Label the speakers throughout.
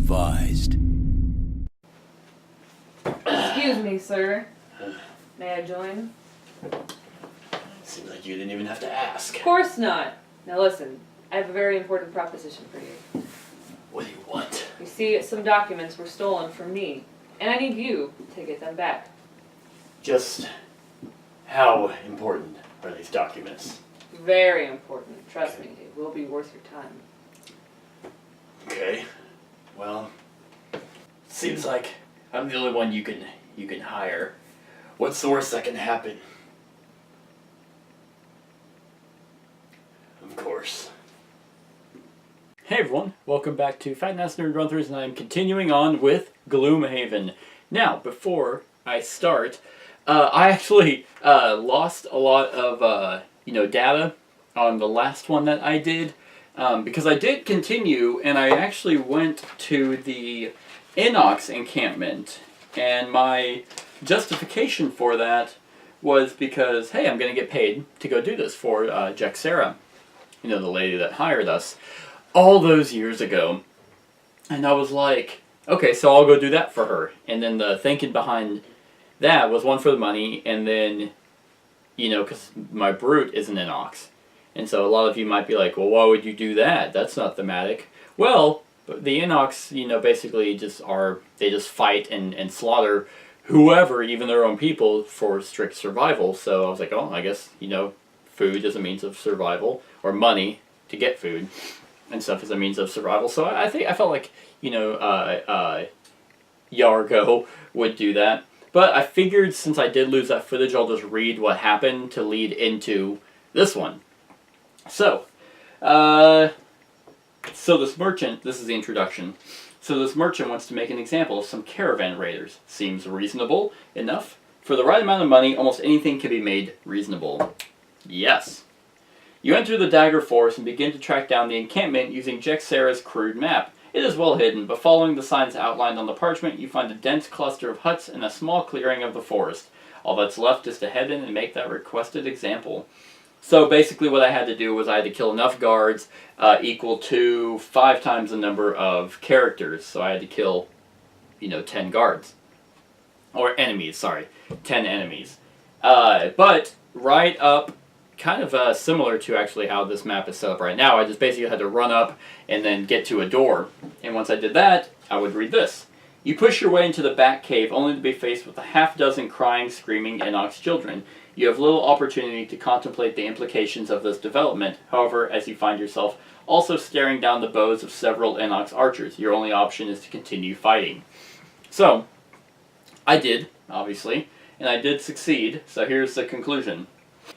Speaker 1: advised.
Speaker 2: Excuse me, sir. May I join?
Speaker 3: Seems like you didn't even have to ask.
Speaker 2: Of course not. Now listen, I have a very important proposition for you.
Speaker 3: What do you want?
Speaker 2: You see, some documents were stolen from me, and I need you to get them back.
Speaker 3: Just how important are these documents?
Speaker 2: Very important. Trust me, it will be worth your time.
Speaker 3: Okay. Well, seems like I'm the only one you can hire. What's the worst that can happen? Of course. Hey everyone, welcome back to Fat Ass Nerd Run-Throughs, and I'm continuing on with Gloomhaven. Now, before I start, I actually lost a lot of data on the last one that I did, because I did continue, and I actually went to the Inox encampment, and my justification for that was because, hey, I'm going to get paid to go do this for Juggernaut, the lady that hired us all those years ago. And I was like, okay, so I'll go do that for her. And then the thinking behind that was one for the money, and then, because my brute is an Inox. And so a lot of you might be like, well, why would you do that? That's not thematic. Well, the Inox, basically they just fight and slaughter whoever, even their own people, for strict survival. So I was like, oh, I guess, food is a means of survival, or money to get food and stuff is a means of survival. So I felt like, Yargo would do that. But I figured since I did lose that footage, I'll just read what happened to lead into this one. So, this merchant, this is the introduction. So this merchant wants to make an example of some caravan raiders. Seems reasonable enough. For the right amount of money, almost anything can be made reasonable. Yes. You enter the Dagger Forest and begin to track down the encampment using Juggernaut's crude map. It is well hidden, but following the signs outlined on the parchment, you find a dense cluster of huts and a small clearing of the forest. All that's left is to head in and make that requested example. So basically what I had to do was I had to kill enough guards equal to 5 times the number of characters. So I had to kill, 10 guards. Or enemies, sorry. 10 enemies. But right up, kind of similar to actually how this map is set up right now, I just basically had to run up and then get to a door. And once I did that, I would read this. You push your way into the back cave only to be faced with a half-dozen crying, screaming Inox children. You have little opportunity to contemplate the implications of this development, however, as you find yourself also staring down the bows of several Inox archers. Your only option is to continue fighting. So, I did, obviously, and I did succeed, so here's the conclusion.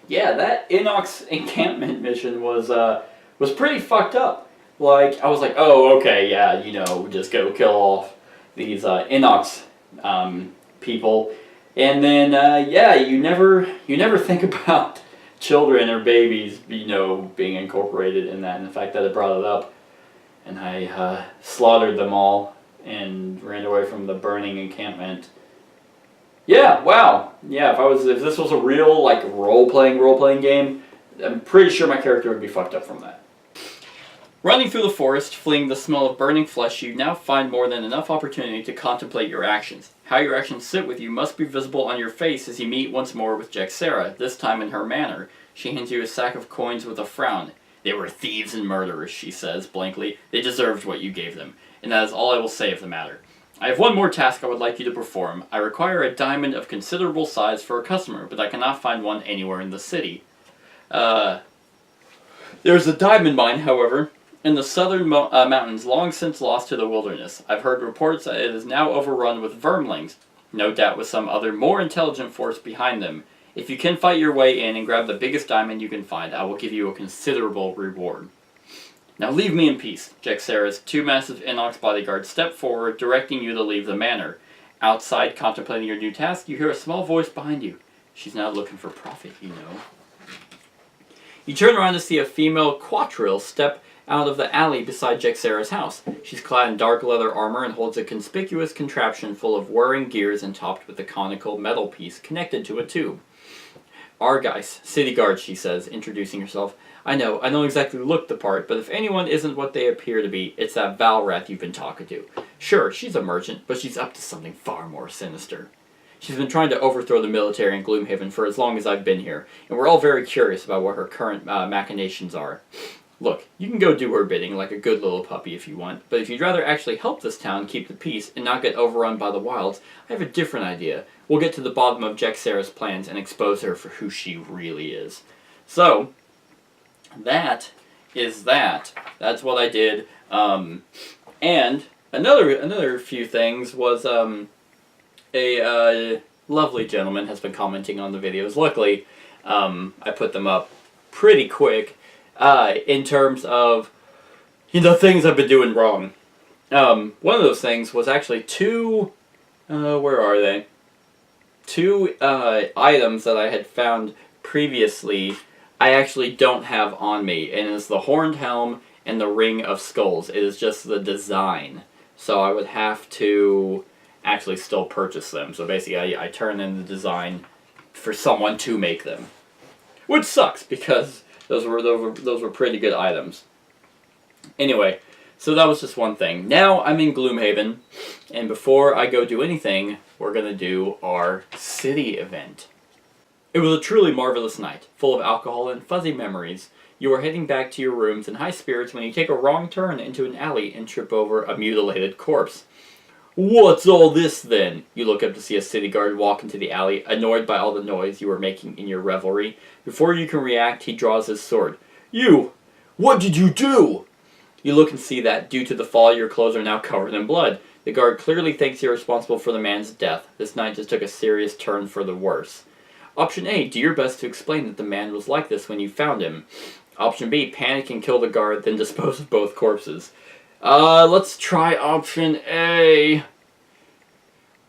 Speaker 3: Yeah, that Inox encampment mission was pretty fucked up. Like, I was like, oh, okay, yeah, just go kill off these Inox people. And then, you never think about children or babies, being incorporated in that. And the fact that I brought it up, and I slaughtered them all and ran away from the burning encampment. Yeah, wow. Yeah, if this was a real role-playing game, I'm pretty sure my character would be fucked up from that. Running through the forest, fleeing the smell of burning flesh, you now find more than enough opportunity to contemplate your actions. How your actions sit with you must be visible on your face as you meet once more with Juggernaut, this time in her manner. She hands you a sack of coins with a frown. They were thieves and murderers, she says, blankly. They deserved what you gave them, and that is all I will say of the matter. I have one more task I would like you to perform. I require a diamond of considerable size for a customer, but I cannot find one anywhere in the city. There's a diamond mine, however, in the southern mountains, long since lost to the wilderness. I've heard reports that it is now overrun with vermlings, no doubt with some other more intelligent force behind them. If you can fight your way in and grab the biggest diamond you can find, I will give you a considerable reward. Now leave me in peace. Juggernaut's 2 massive Inox bodyguards step forward, directing you to leave the manor. Outside, contemplating your new task, you hear a small voice behind you. She's not looking for profit, You turn around to see a female quadrille step out of the alley beside Juggernaut's house. She's clad in dark leather armor and holds a conspicuous contraption full of whirring gears and topped with a conical metal piece connected to a tube. Argyce, city guard, she says, introducing herself. I know exactly look the part, but if anyone isn't what they appear to be, it's that Valrath you've been talking to. Sure, she's a merchant, but she's up to something far more sinister. She's been trying to overthrow the military in Gloomhaven for as long as I've been here, and we're all very curious about what her current machinations are. Look, you can go do her bidding like a good little puppy if you want, but if you'd rather actually help this town keep the peace and not get overrun by the wilds, I have a different idea. We'll get to the bottom of Jexera's plans and expose her for who she really is. So, that is that. That's what I did. And another few things was a lovely gentleman has been commenting on the videos. Luckily, I put them up pretty quick in terms of things I've been doing wrong. One of those things was actually two. Where are they? Two items that I had found previously. I actually don't have on me, and it's the Horned Helm and the Ring of Skulls. It is just the design, so I would have to actually still purchase them. So basically, I turn in the design for someone to make them, which sucks because those were pretty good items. Anyway, so that was just one thing. Now I'm in Gloomhaven, and before I go do anything, we're gonna do our city event. It was a truly marvelous night, full of alcohol and fuzzy memories. You are heading back to your rooms in high spirits when you take a wrong turn into an alley and trip over a mutilated corpse. What's all this then? You look up to see a city guard walk into the alley, annoyed by all the noise you were making in your revelry. Before you can react, he draws his sword. You! What did you do? You look and see that, due to the fall, your clothes are now covered in blood. The guard clearly thinks you're responsible for the man's death. This night just took a serious turn for the worse. Option A, do your best to explain that the man was like this when you found him. Option B, panic and kill the guard, then dispose of both corpses. Let's try option A.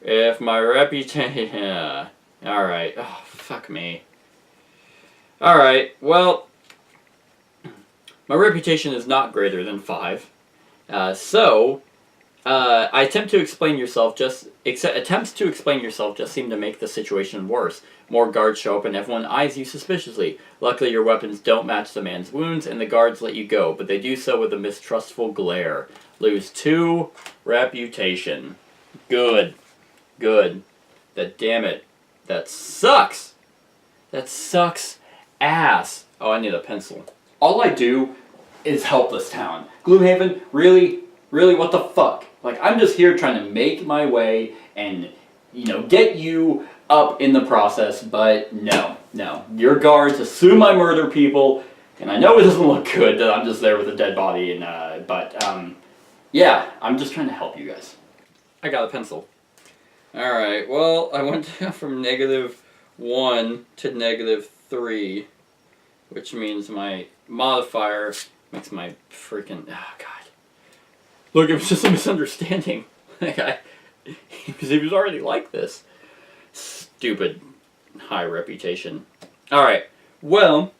Speaker 3: If my reputation... Alright. Oh, fuck me. Alright, well... My reputation is not greater than 5. Attempts to explain yourself just seem to make the situation worse. More guards show up and everyone eyes you suspiciously. Luckily your weapons don't match the man's wounds and the guards let you go, but they do so with a mistrustful glare. Lose 2 reputation. Good. Damn it. That sucks! That sucks ass. Oh, I need a pencil. All I do is help this town. Gloomhaven, really, what the fuck? Like, I'm just here trying to make my way and, get you up in the process, but no. Your guards assume I murder people, and I know it doesn't look good that I'm just there with a dead body, and, yeah, I'm just trying to help you guys. I got a pencil. Alright, well, I went down from -1 to -3, which means my modifier makes my freaking... Oh, God. Look, it was just a misunderstanding. Because he was already like this. Stupid high reputation. Alright, well,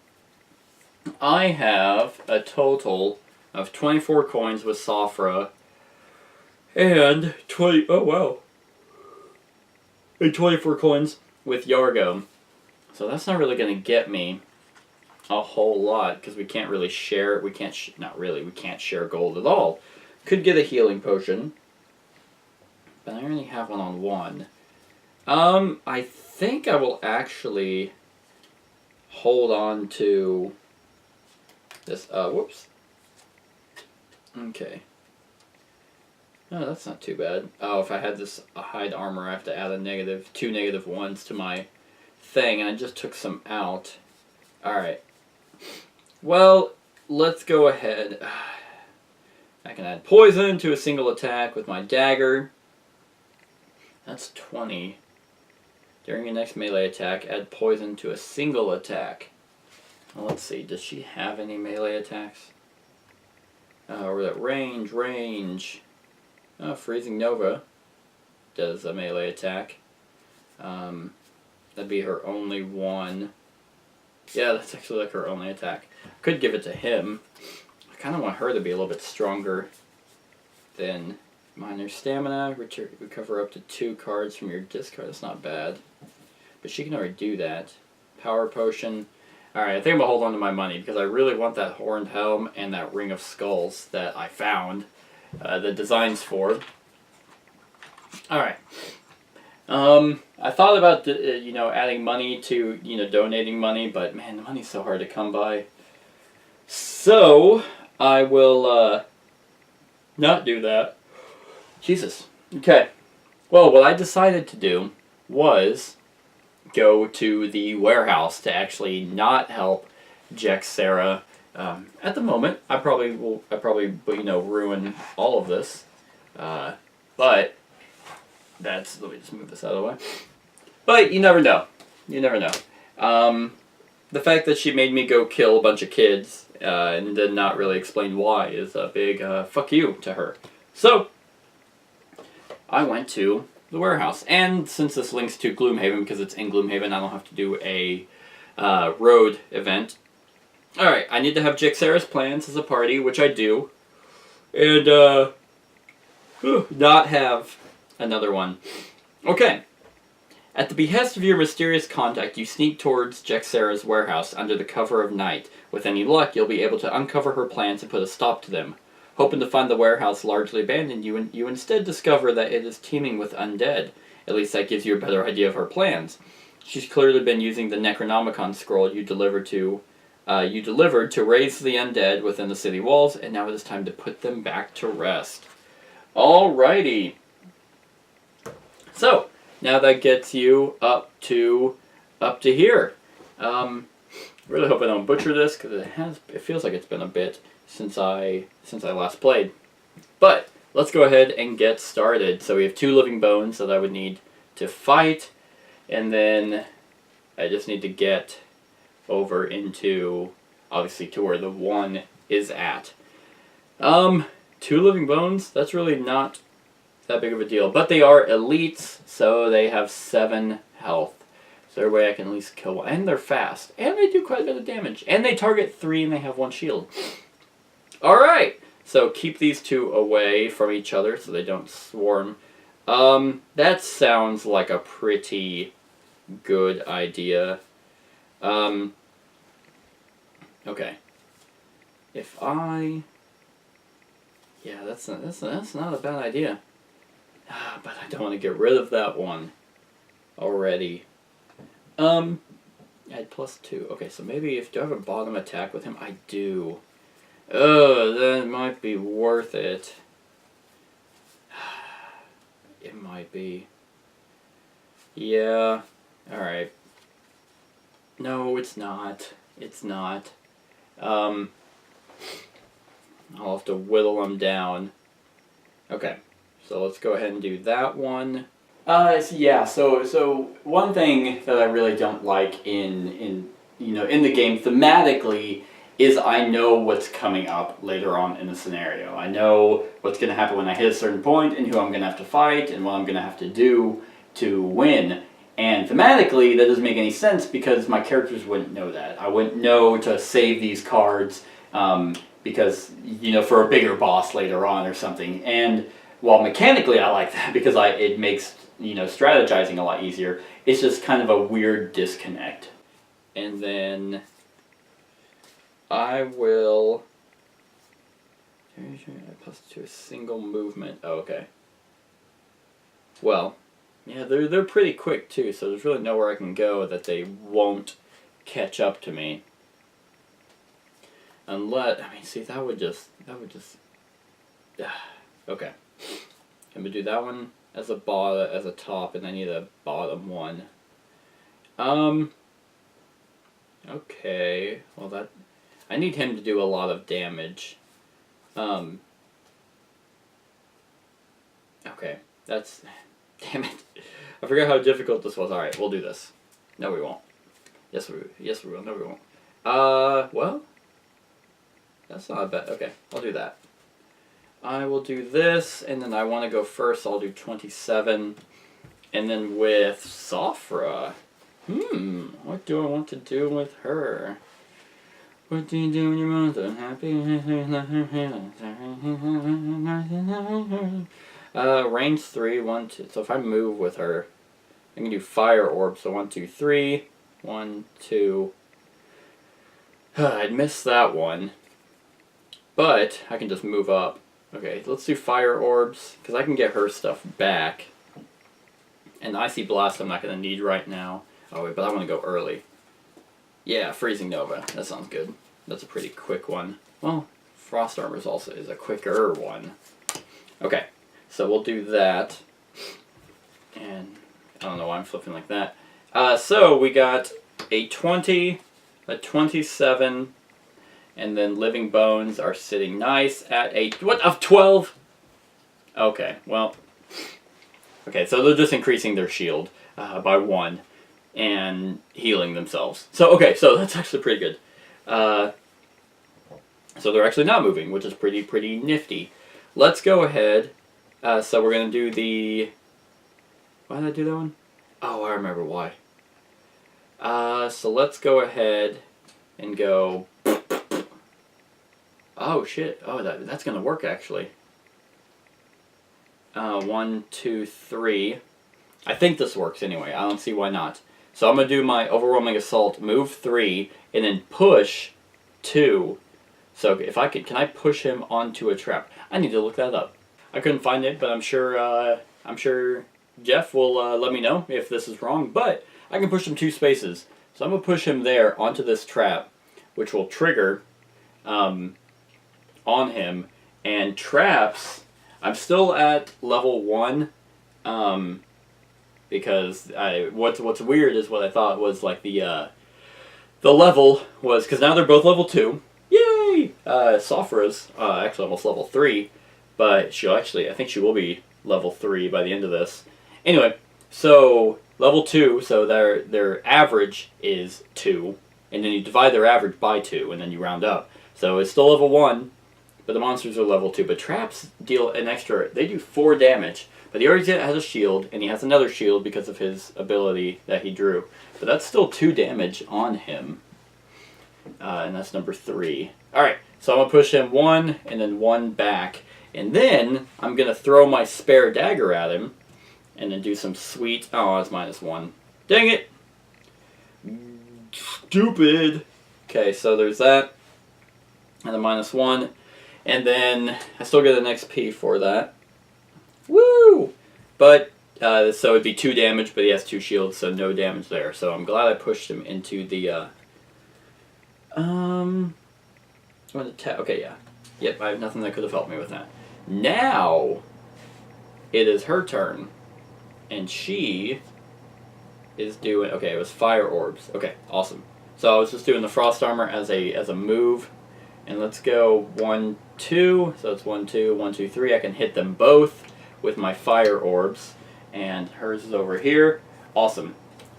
Speaker 3: I have a total of 24 coins with Safra and 24 coins with Yargo. So that's not really going to get me a whole lot because we can't really share. We can't share gold at all. Could get a healing potion, but I only have one on 1. I think I will actually hold on to this. Whoops. Okay. Oh, that's not too bad. Oh, if I had this hide armor, I have to add a 2 negative 1s to my thing, and I just took some out. Alright. Well, let's go ahead. I can add poison to a single attack with my dagger. That's 20. During your next melee attack, add poison to a single attack. Well, let's see, does she have any melee attacks? Or that range. Oh, Freezing Nova does a melee attack. That'd be her only one. Yeah, that's actually like her only attack. Could give it to him. I kind of want her to be a little bit stronger than Minor Stamina. Recover up to 2 cards from your discard. That's not bad. But she can already do that. Power Potion. Alright, I think I'm gonna hold on to my money because I really want that horned helm and that ring of skulls that I found the designs for. Alright. I thought about adding money to donating money, but man, the money's so hard to come by. So I will not do that. Jesus. Okay. Well, what I decided to do was go to the warehouse to actually not help Jexera. At the moment, I probably ruin all of this, but let me just move this out of the way. But you never know. You never know. The fact that she made me go kill a bunch of kids and did not really explain why is a big fuck you to her. So I went to the warehouse, and since this links to Gloomhaven because it's in Gloomhaven, I don't have to do a road event. Alright, I need to have Jixera's plans as a party, which I do, and not have another one. Okay. At the behest of your mysterious contact, you sneak towards Jexera's warehouse under the cover of night. With any luck, you'll be able to uncover her plans and put a stop to them. Hoping to find the warehouse largely abandoned, you instead discover that it is teeming with undead. At least that gives you a better idea of her plans. She's clearly been using the Necronomicon scroll you delivered to raise the undead within the city walls, and now it is time to put them back to rest. Alrighty. So, now that gets you up to here. Really hope I don't butcher this because it feels like it's been a bit since I last played. But let's go ahead and get started. So we have 2 living bones that I would need to fight, and then I just need to get over into obviously to where the 1 is at. 2 living bones, that's really not that big of a deal, but they are elites, so they have 7 health. So there's a way I can at least kill one, and they're fast, and they do quite a bit of damage, and they target 3 and they have 1 shield. Alright, so keep these 2 away from each other so they don't swarm. That sounds like a pretty good idea. Okay. If I... Yeah, that's not a bad idea. But I don't want to get rid of that one already. Add +2. Okay, so maybe do I have a bottom attack with him? I do. That might be worth it. It might be. Yeah. Alright. No, it's not. It's not. I'll have to whittle them down. Okay. So let's go ahead and do that one. So one thing that I really don't like in the game thematically is I know what's coming up later on in the scenario. I know what's going to happen when I hit a certain point and who I'm going to have to fight and what I'm going to have to do to win. And thematically, that doesn't make any sense because my characters wouldn't know that. I wouldn't know to save these cards because, for a bigger boss later on or something. And while mechanically I like that because it makes, strategizing a lot easier, it's just kind of a weird disconnect. And then I will +2 a single movement. Oh, okay. Well, yeah, they're pretty quick too, so there's really nowhere I can go that they won't catch up to me. Unless, that would just okay. I'm gonna do that one as a top, and I need a bottom one. Okay. Well, I need him to do a lot of damage. Okay. That's... Damn it. I forgot how difficult this was. Alright, we'll do this. No, we won't. Yes, we will. No, we won't. Well... That's not bad. Okay, I'll do that. I will do this, and then I want to go first. I'll do 27. And then with Safra... what do I want to do with her? What do you do when you're most unhappy? Range 3, 1, 2. So if I move with her, I can do fire orb. So 1, 2, 3. 1, 2. I'd missed that one. But I can just move up. Okay, let's do fire orbs, because I can get her stuff back. And Icy Blast I'm not going to need right now. Oh wait, but I want to go early. Yeah, Freezing Nova. That sounds good. That's a pretty quick one. Well, Frost Armor also is a quicker one. Okay, so we'll do that. And I don't know why I'm flipping like that. So we got a 20, a 27, and then Living Bones are sitting nice at a, what, of 12? Okay, well, okay, so they're just increasing their shield by 1 and healing themselves. So, okay, so that's actually pretty good. So they're actually not moving, which is pretty nifty. Let's go ahead. So we're going to do the... Why did I do that one? Oh, I remember why. So let's go ahead and go... Oh, shit. Oh, that's going to work, actually. 1, 2, 3. I think this works anyway. I don't see why not. So I'm going to do my Overwhelming Assault, move 3, and then push 2. So if I could, can I push him onto a trap? I need to look that up. I couldn't find it, but I'm sure Jeff will let me know if this is wrong. But I can push him 2 spaces. So I'm going to push him there onto this trap, which will trigger on him. And traps, I'm still at level 1, because what's weird is what I thought was like the level was, because now they're both level 2. Yay! Sophra's actually almost level 3, but she'll actually, I think she will be level 3 by the end of this. Anyway, so level 2, so their average is 2, and then you divide their average by 2, and then you round up. So it's still level 1, but the monsters are level 2. But traps deal an extra, they do 4 damage. But he already has a shield, and he has another shield because of his ability that he drew. But that's still 2 damage on him. And that's number 3. Alright, so I'm going to push him 1, and then 1 back. And then I'm going to throw my spare dagger at him, and then do some sweet... Oh, it's -1. Dang it! Stupid! Okay, so there's that. And the -1. And then I still get an XP for that. Woo! But, so it'd be 2 damage, but he has 2 shields, so no damage there. So I'm glad I pushed him into the, okay, yeah. Yep, I have nothing that could have helped me with that. Now, it is her turn. And she is doing, okay, it was fire orbs. Okay, awesome. So I was just doing the frost armor as a move. And let's go 1, 2. So it's 1, 2, 1, 2, 3. I can hit them both with my fire orbs. And hers is over here. Awesome.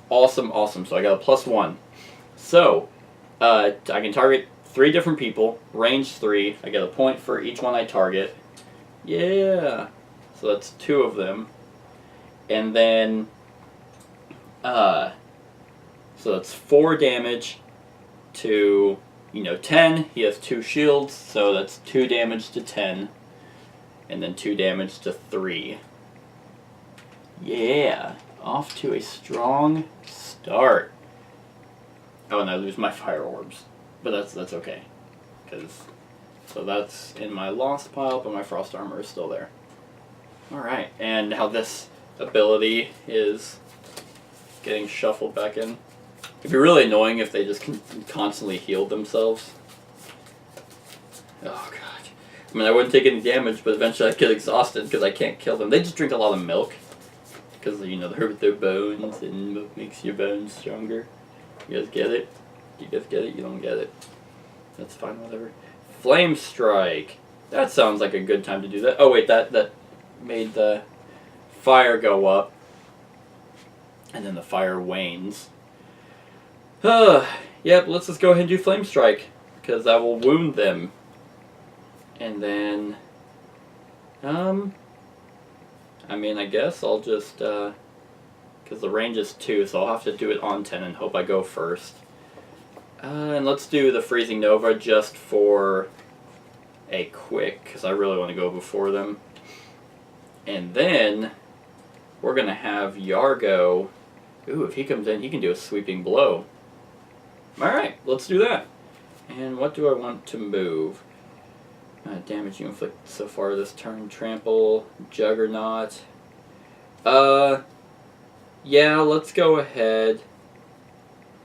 Speaker 3: Awesome, awesome. So I got a +1. So, I can target 3 different people. Range 3. I get a point for each one I target. Yeah. So that's 2 of them. And then, so that's 4 damage to... 10, he has 2 shields, so that's 2 damage to 10, and then 2 damage to 3. Yeah, off to a strong start. Oh, and I lose my fire orbs, but that's okay, so that's in my lost pile, but my frost armor is still there. Alright, and how this ability is getting shuffled back in. It'd be really annoying if they just constantly healed themselves. Oh god. I mean, I wouldn't take any damage, but eventually I'd get exhausted because I can't kill them. They just drink a lot of milk. Because, they're with their bones, and milk makes your bones stronger. You guys get it? You guys get it? You don't get it. That's fine, whatever. Flame Strike. That sounds like a good time to do that. Oh wait, that made the fire go up. And then the fire wanes. Yep, let's just go ahead and do Flame Strike, because that will wound them. And then, I mean, I guess I'll just, because the range is 2, so I'll have to do it on 10 and hope I go first. And let's do the Freezing Nova just for a quick, because I really want to go before them. And then, we're going to have Yargo. Ooh, if he comes in, he can do a Sweeping Blow. Alright, let's do that. And what do I want to move? Damage you inflict so far this turn. Trample. Juggernaut. Yeah, let's go ahead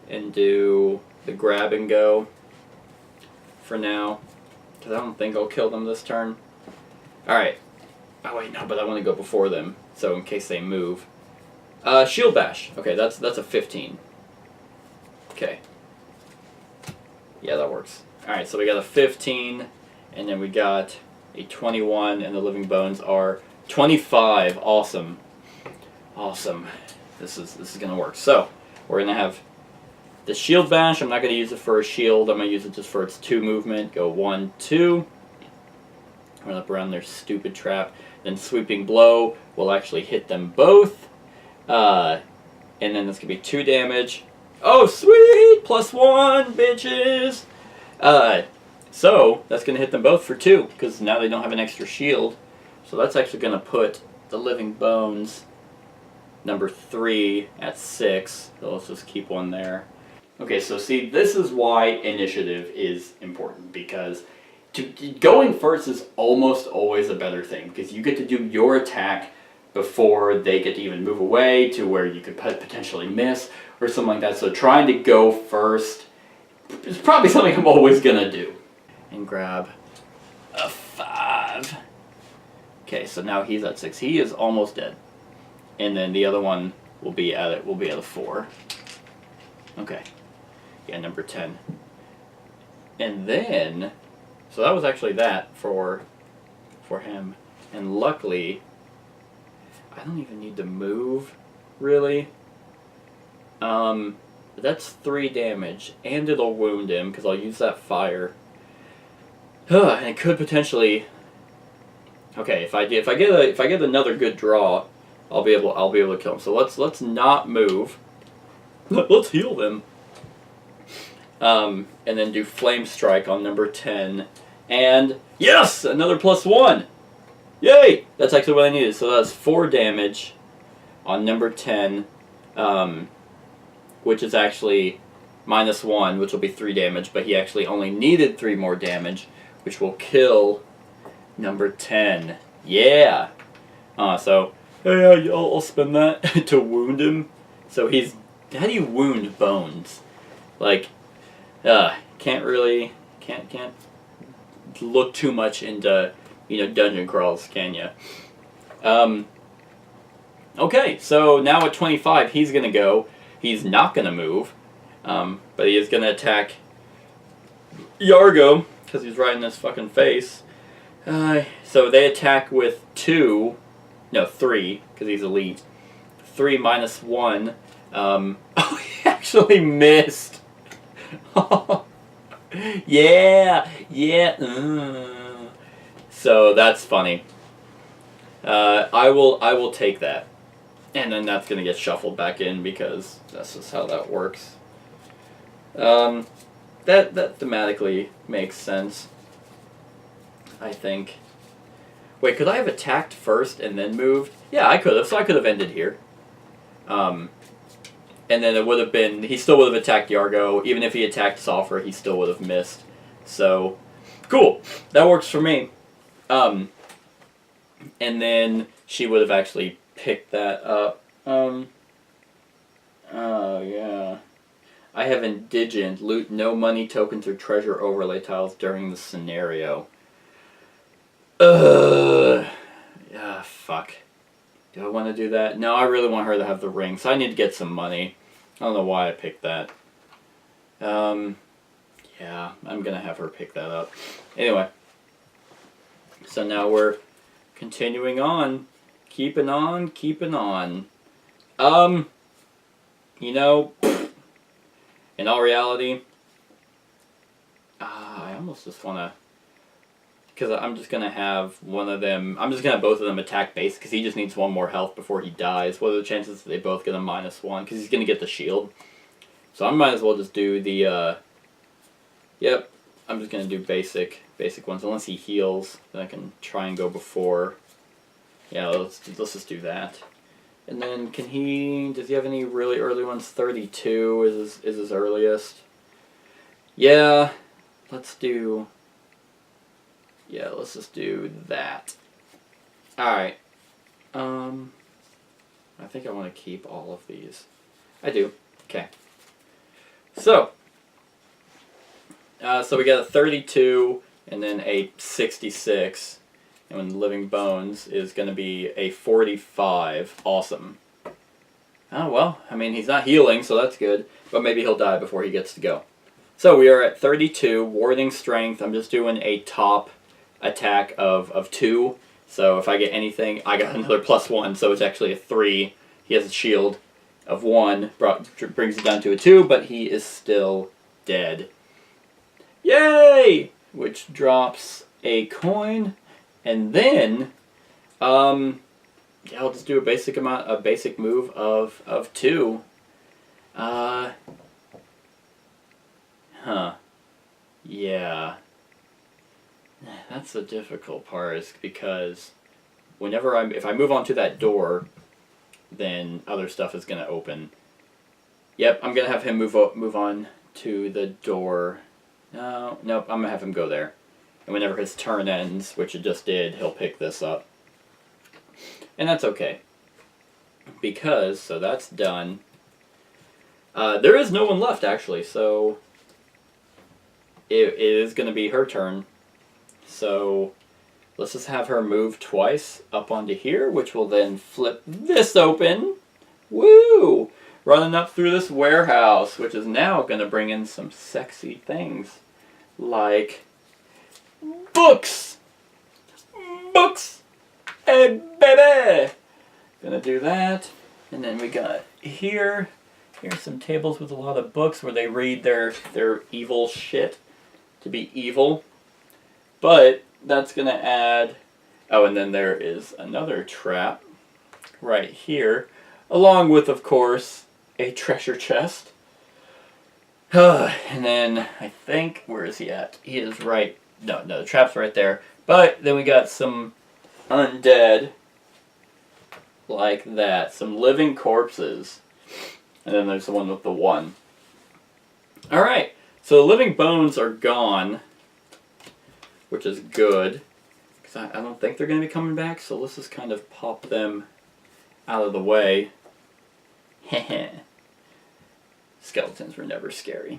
Speaker 3: and do the grab and go for now. Because I don't think I'll kill them this turn. Alright. Oh wait, no, but I want to go before them. So in case they move. Shield Bash. Okay, that's a 15. Okay. Yeah, that works. Alright, so we got a 15, and then we got a 21, and the Living Bones are 25. Awesome. Awesome. This is gonna work. So, we're gonna have the Shield Bash. I'm not gonna use it for a shield. I'm gonna use it just for its 2 movement. Go 1, 2. Run up around their stupid trap. Then Sweeping Blow will actually hit them both. And then this could be 2 damage. Oh, sweet! +1, bitches! So, that's going to hit them both for 2, because now they don't have an extra shield. So that's actually going to put the Living Bones, number 3, at 6. So let's just keep 1 there. Okay, so see, this is why initiative is important, because going first is almost always a better thing, because you get to do your attack before they get to even move away to where you could potentially miss or something like that. So trying to go first is probably something I'm always going to do. And grab a 5. Okay, so now he's at 6. He is almost dead. And then the other one will be at a 4. Okay. Yeah, number 10. And then, so that was actually that for him. And luckily, I don't even need to move, really. That's 3 damage, and it'll wound him because I'll use that fire. And it could potentially. Okay, if I get another good draw, I'll be able to kill him. So let's not move. Let's heal them. And then do Flame Strike on number 10, and yes, another +1. Yay! That's actually what I needed. So that's 4 damage on number 10, which is actually -1, which will be 3 damage, but he actually only needed 3 more damage, which will kill number 10. Yeah! So, hey, I'll spend that to wound him. So he's... How do you wound bones? Like, can't look too much into... dungeon crawls, can ya? Okay, so now at 25, he's gonna go. He's not gonna move, but he is gonna attack Yargo, because he's right in his fucking face. So they attack with 3, because he's elite. 3 -1. Oh, he actually missed! Yeah! So that's funny. I will take that, and then that's gonna get shuffled back in because that's just how that works. That thematically makes sense, I think. Wait, could I have attacked first and then moved? Yeah, I could have. So I could have ended here. And then it would have been... He still would have attacked Yargo. Even if he attacked Sulfur, he still would have missed. So, cool. That works for me. And then she would have actually picked that up. Oh, yeah. I have Indigent. Loot no money tokens or treasure overlay tiles during the scenario. Yeah, fuck. Do I want to do that? No, I really want her to have the ring, so I need to get some money. I don't know why I picked that. Yeah, I'm gonna have her pick that up. Anyway. So now we're continuing on. Keeping on. In all reality, I almost just want to... Because I'm just going to have one of them... I'm just going to have both of them attack base, because he just needs 1 more health before he dies. What are the chances that they both get a -1? Because he's going to get the shield. So I might as well just do the... Yep, I'm just going to do basic ones. Unless he heals, then I can try and go before. Yeah, let's just do that. And then does he have any really early ones? 32 is his earliest. Yeah, let's do... Yeah, let's just do that. Alright. I think I want to keep all of these. I do. Okay. So we got a 32 and then a 66. And when Living Bones is going to be a 45. Awesome. Oh, well, I mean, he's not healing, so that's good. But maybe he'll die before he gets to go. So we are at 32, warding strength. I'm just doing a top attack of 2. So if I get anything, I got another +1, so it's actually a 3. He has a shield of 1, brings it down to a 2, but he is still dead. Yay! Which drops a coin, and then, yeah, I'll just do a basic move of 2. Yeah. That's the difficult part, is because if I move on to that door, then other stuff is gonna open. Yep, I'm gonna have him move on to the door. Nope, I'm gonna have him go there. And whenever his turn ends, which it just did, he'll pick this up. And that's okay. So that's done. There is no one left, actually, so it is gonna be her turn. So let's just have her move twice up onto here, which will then flip this open. Woo! Running up through this warehouse, which is now going to bring in some sexy things. Like books! Books! Hey, baby! Gonna do that. And then we got here's some tables with a lot of books where they read their evil shit to be evil. But that's going to add... Oh, and then there is another trap right here, along with, of course, a treasure chest. And then, I think... Where is he at? He is right... No, the trap's right there. But then we got some undead, like that. Some living corpses. And then there's the one with the 1. Alright, so the living bones are gone, which is good, because I don't think they're going to be coming back, so let's just kind of pop them out of the way. Heh. Skeletons were never scary.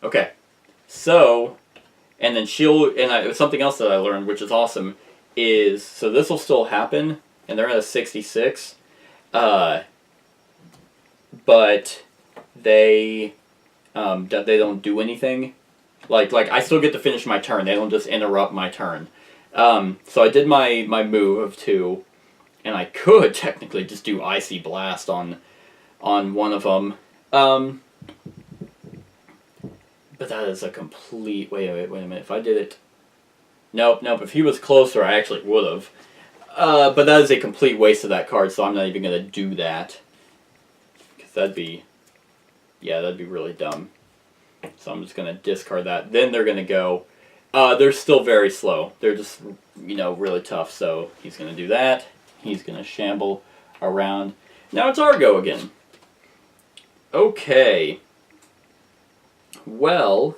Speaker 3: Okay, so, and then something else that I learned, which is awesome, is, so this will still happen, and they're at a 66, but they don't do anything. Like I still get to finish my turn. They don't just interrupt my turn. So I did my move of 2, and I could technically just do Icy Blast on one of them. But that is a complete... Wait a minute. If I did it... Nope. If he was closer, I actually would have. But that is a complete waste of that card, so I'm not even going to do that. Because that'd be really dumb. So I'm just going to discard that. Then they're going to go... they're still very slow. They're just, really tough. So he's going to do that. He's going to shamble around. Now it's our go again. Okay. Well...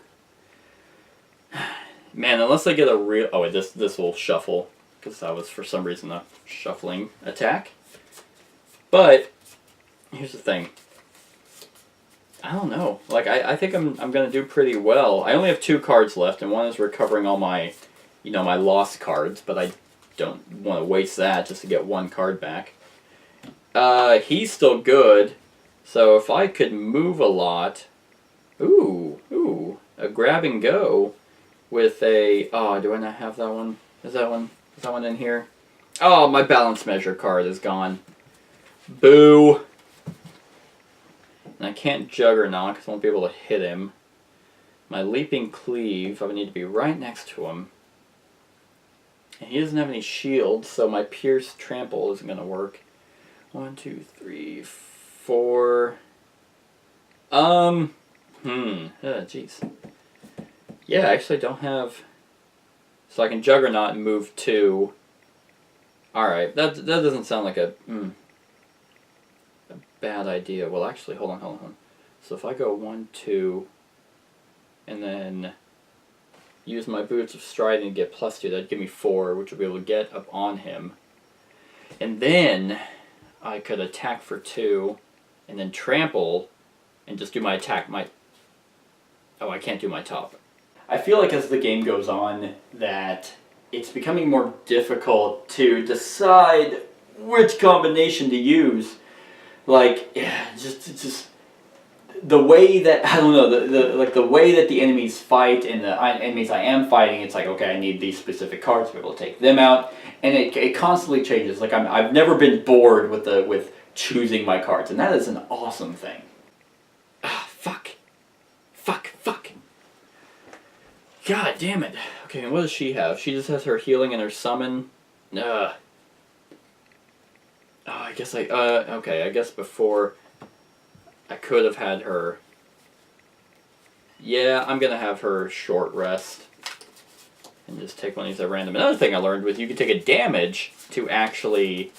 Speaker 3: Man, unless I get a real... Oh, wait, this will shuffle. Because that was, for some reason, a shuffling attack. But, here's the thing. I don't know. Like, I think I'm going to do pretty well. I only have 2 cards left, and one is recovering all my, my lost cards, but I don't want to waste that just to get 1 card back. He's still good, so if I could move a lot... Ooh, a grab and go with a... Oh, do I not have that one? Is that one in here? Oh, my balance measure card is gone. Boo! And I can't Juggernaut because I won't be able to hit him. My Leaping Cleave, I would need to be right next to him. And he doesn't have any shields, so my Pierce Trample isn't going to work. 1, 2, 3, 4... Jeez. Yeah, I actually don't have... So I can Juggernaut and move 2. Alright, that doesn't sound like a bad idea. Well, actually, hold on. So if I go 1, 2, and then use my Boots of Striding to get +2. That'd give me 4, which will be able to get up on him. And then I could attack for 2, and then trample, and just do my attack. Oh, I can't do my top. I feel like as the game goes on that it's becoming more difficult to decide which combination to use. Like, yeah, just the way that, I don't know, the way that the enemies fight and the enemies I am fighting, it's like, okay, I need these specific cards to be able to take them out, and it constantly changes. Like, I've never been bored with choosing my cards, and that is an awesome thing. Ah, fuck. God damn it. Okay, and what does she have? She just has her healing and her summon. Oh, I guess okay, I guess before I could have had her. Yeah, I'm gonna have her short rest. And just take one of these at random. Another thing I learned was you can take a damage to actually,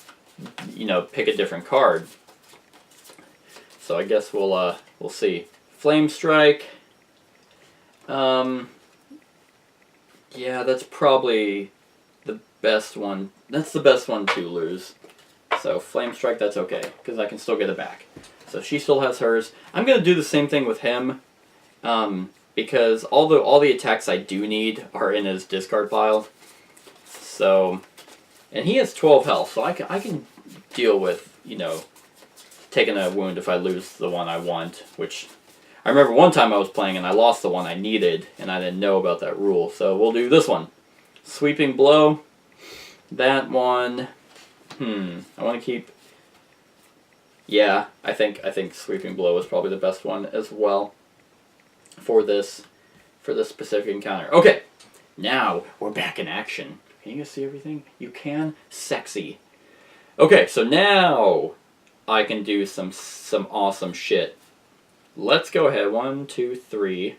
Speaker 3: pick a different card. So I guess we'll see. Flame Strike. Yeah, that's probably the best one. That's the best one to lose. So Flame Strike, that's okay, because I can still get it back. So she still has hers. I'm going to do the same thing with him, because all the attacks I do need are in his discard pile. So, and he has 12 health, so I can deal with, taking a wound if I lose the one I want, which I remember one time I was playing and I lost the one I needed, and I didn't know about that rule. So we'll do this one. Sweeping Blow. That one. I want to keep. Yeah, I think Sweeping Blow is probably the best one as well for this specific encounter. Okay, now we're back in action. Can you guys see everything? You can. Sexy. Okay, so now I can do some awesome shit. Let's go ahead. 1, 2, 3.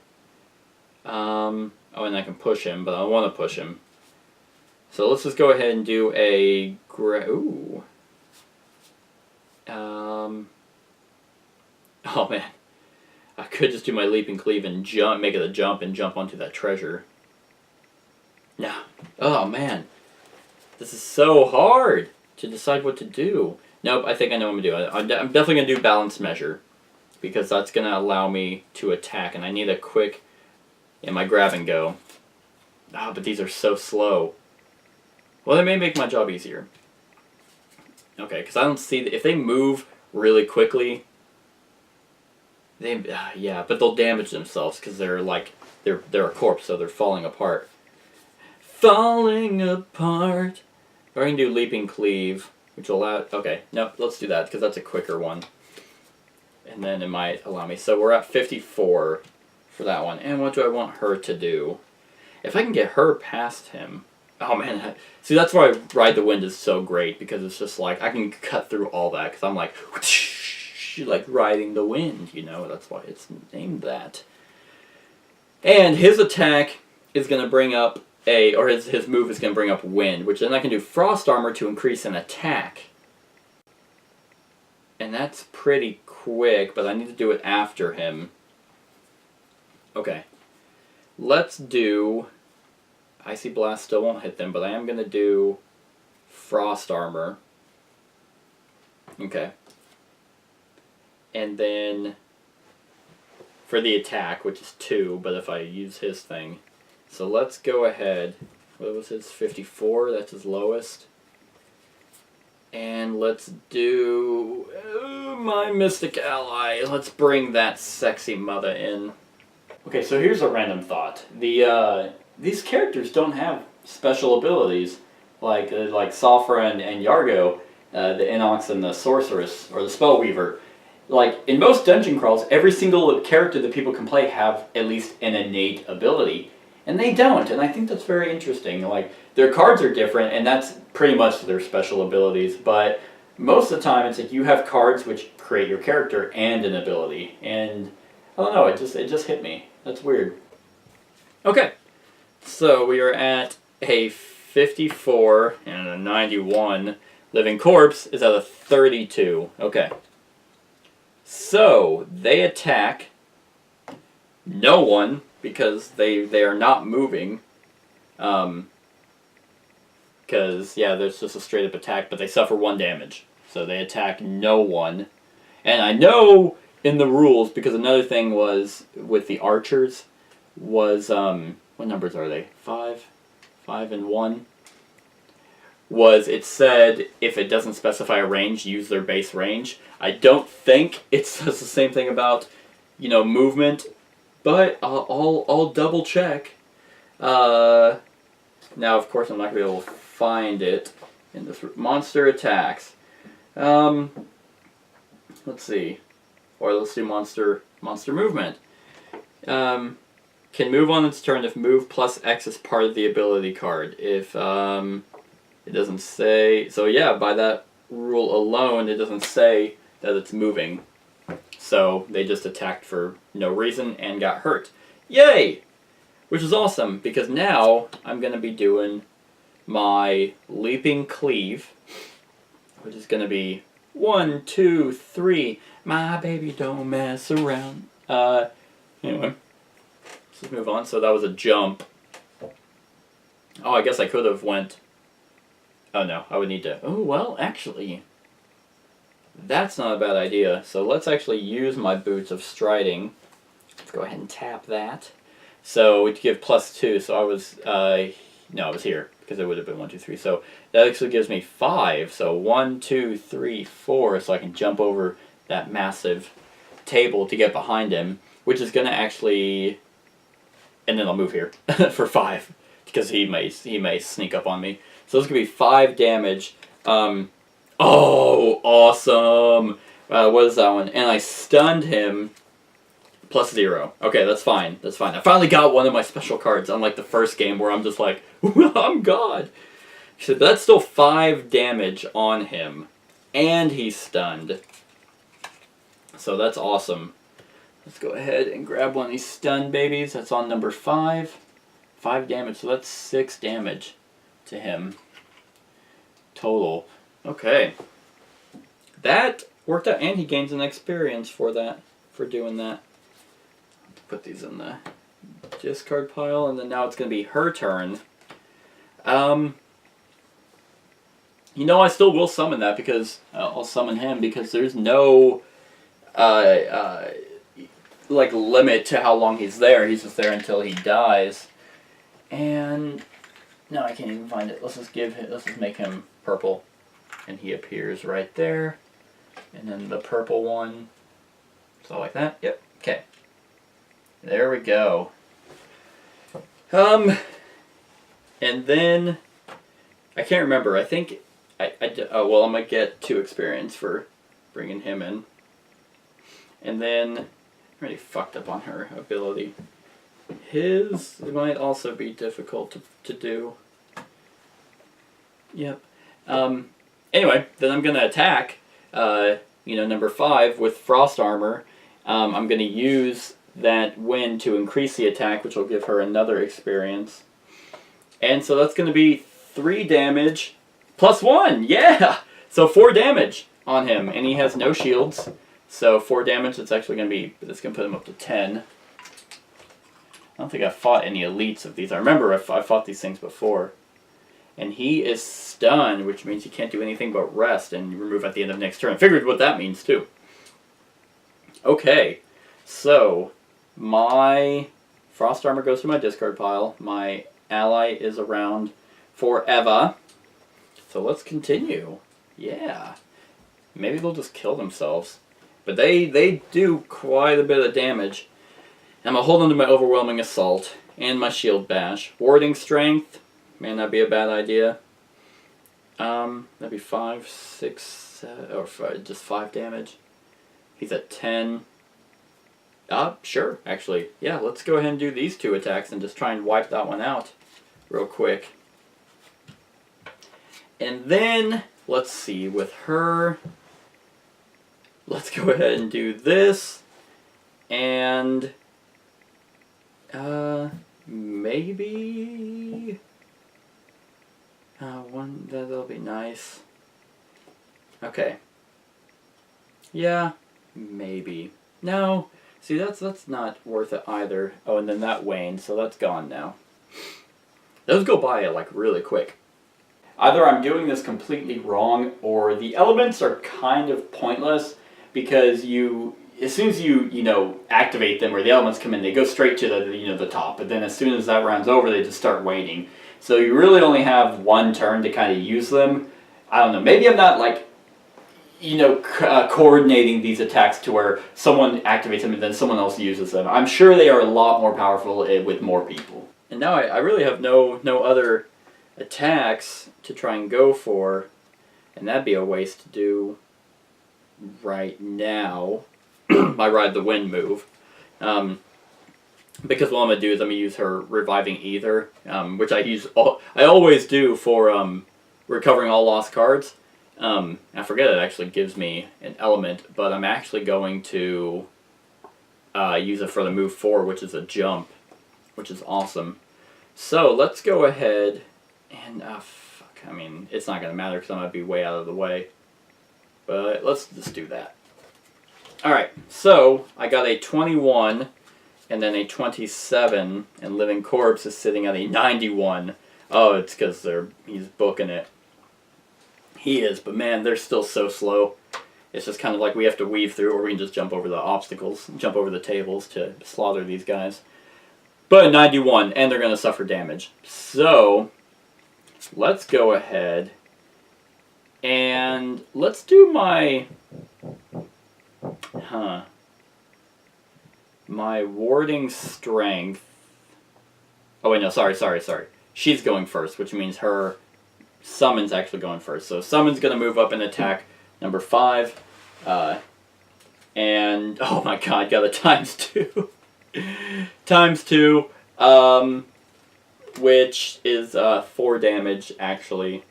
Speaker 3: Oh, and I can push him, but I don't want to push him. So let's just go ahead and do a ooh. Oh man, I could just do my Leaping Cleave and jump, make it a jump, and jump onto that treasure. No. Oh man, this is so hard to decide what to do. Nope, I think I know what I'm gonna do. I'm definitely gonna do Balance Measure, because that's going to allow me to attack, and I need a quick, in my grab and go. Ah, but these are so slow. Well, they may make my job easier. Okay, because I don't see, if they move really quickly, yeah, but they'll damage themselves, because they're a corpse, so they're falling apart. Falling apart! Or I can do Leaping Cleave, which will allow, okay, no, let's do that, because that's a quicker one. And then it might allow me. So we're at 54 for that one. And what do I want her to do? If I can get her past him. Oh man. See, that's why Ride the Wind is so great. Because it's just like, I can cut through all that. Because I'm like, like riding the wind. That's why it's named that. And his attack is going to bring up his move is going to bring up wind. Which then I can do Frost Armor to increase an attack. And that's pretty quick, but I need to do it after him. Okay. Let's do... Icy Blast still won't hit them, but I am going to do Frost Armor. Okay. And then for the attack, which is 2, but if I use his thing. So let's go ahead. What was his? 54? That's his lowest. And let's do my Mystic Ally. Let's bring that sexy mother in. Okay, so here's a random thought. These characters don't have special abilities like Safra and Yargo, the Inox and the Sorceress, or the Spellweaver. Like, in most dungeon crawls, every single character that people can play have at least an innate ability. And they don't, and I think that's very interesting. Like, their cards are different, and that's pretty much their special abilities, but most of the time it's like you have cards which create your character and an ability, and I don't know, it just hit me. That's weird. Okay, so we are at a 54 and a 91. Living Corpse is at a 32. Okay. So, they attack no one, because they are not moving. Because, yeah, there's just a straight up attack, but they suffer 1 damage. So they attack no one. And I know in the rules, because another thing was with the archers, was, what numbers are they? 5? 5 and 1? Was it said if it doesn't specify a range, use their base range. I don't think it says the same thing about, movement, but I'll double check. Now, of course, I'm not going to be able to find it in this monster attacks. Let's see, or let's do monster movement. Can move on its turn if move plus X is part of the ability card. If it doesn't say, so yeah, by that rule alone, it doesn't say that it's moving. So they just attacked for no reason and got hurt. Yay! Which is awesome, because now I'm going to be doing my Leaping Cleave, which is going to be 1, 2, 3. My baby don't mess around. Anyway, let's move on. So that was a jump. Oh, I guess I could have went... Oh no, I would need to... Oh, well, actually, that's not a bad idea. So let's actually use my Boots of Striding. Let's go ahead and tap that. So it give +2, so I was... no, I was here, because it would have been 1, 2, 3. So that actually gives me 5. So 1, 2, 3, 4, so I can jump over that massive table to get behind him, which is going to actually... And then I'll move here for 5, because he may sneak up on me. So this could be 5 damage. Oh, awesome! What is that one? And I stunned him. +0. Okay, that's fine. That's fine. I finally got one of my special cards, unlike the first game where I'm just like, I'm God. So that's still 5 damage on him. And he's stunned. So that's awesome. Let's go ahead and grab one of these stun babies. That's on number 5. 5 damage, so that's 6 damage to him. Total. Okay. That worked out, and he gains an experience for that, for doing that. Put these in the discard pile, and then now it's going to be her turn. I still will summon that, because I'll summon him, because there's no limit to how long he's there. He's just there until he dies. And no, I can't even find it. Let's just make him purple, and he appears right there. And then the purple one, so like that. Yep. Okay. There we go. And then I can't remember. I think I'm gonna get 2 experience for bringing him in. And then I already fucked up on her ability. His might also be difficult to do. Yep. Anyway, then I'm gonna attack. Number 5 with frost armor. I'm gonna use that wind to increase the attack, which will give her another experience. And so that's gonna be 3 damage +1. Yeah. So 4 damage on him, and he has no shields. So 4 damage. That's actually gonna put him up to 10. I don't think I've fought any elites of these. I remember I fought these things before. And he is stunned, which means he can't do anything but rest and remove at the end of next turn. I figured what that means, too. Okay, so my frost armor goes to my discard pile. My ally is around forever. So let's continue. Yeah. Maybe they'll just kill themselves. But they do quite a bit of damage. I'm going to hold on to my Overwhelming Assault and my Shield Bash. Warding Strength, may not be a bad idea. That'd be 5, 6, just 5 damage. He's at 10. Sure, actually. Yeah, let's go ahead and do these 2 attacks and just try and wipe that one out real quick. And then, let's see, with her, let's go ahead and do this. And maybe one that'll be nice. Okay. Yeah, maybe. No, See, that's not worth it either. Oh, and then that waned, so that's gone now. Those go by like really quick. Either I'm doing this completely wrong, or the elements are kind of pointless because as soon as you activate them or the elements come in, they go straight to the top. But then as soon as that round's over, they just start waning. So you really only have one turn to kind of use them. I don't know. Maybe I'm not like coordinating these attacks to where someone activates them and then someone else uses them. I'm sure they are a lot more powerful with more people. And now I really have no other attacks to try and go for, and that'd be a waste to do right now. My Ride the Wind move. Because what I'm going to do is I'm going to use her Reviving Ether, which I always do for recovering all lost cards. I forget it actually gives me an element, but I'm actually going to use it for the move 4, which is a jump, which is awesome. So let's go ahead and, I mean, it's not going to matter because I'm going to be way out of the way. But let's just do that. Alright, so I got a 21 and then a 27, and Living Corpse is sitting at a 91. Oh, it's because he's booking it. He is, but man, they're still so slow. It's just kind of like we have to weave through, or we can just jump over the obstacles, jump over the tables to slaughter these guys. But 91, and they're going to suffer damage. So, let's go ahead and let's do my warding strength. Oh wait, no, sorry. She's going first, which means her summon's actually going first. So summon's going to move up and attack number 5. And, oh my god, got a ×2. ×2, which is 4 damage, actually.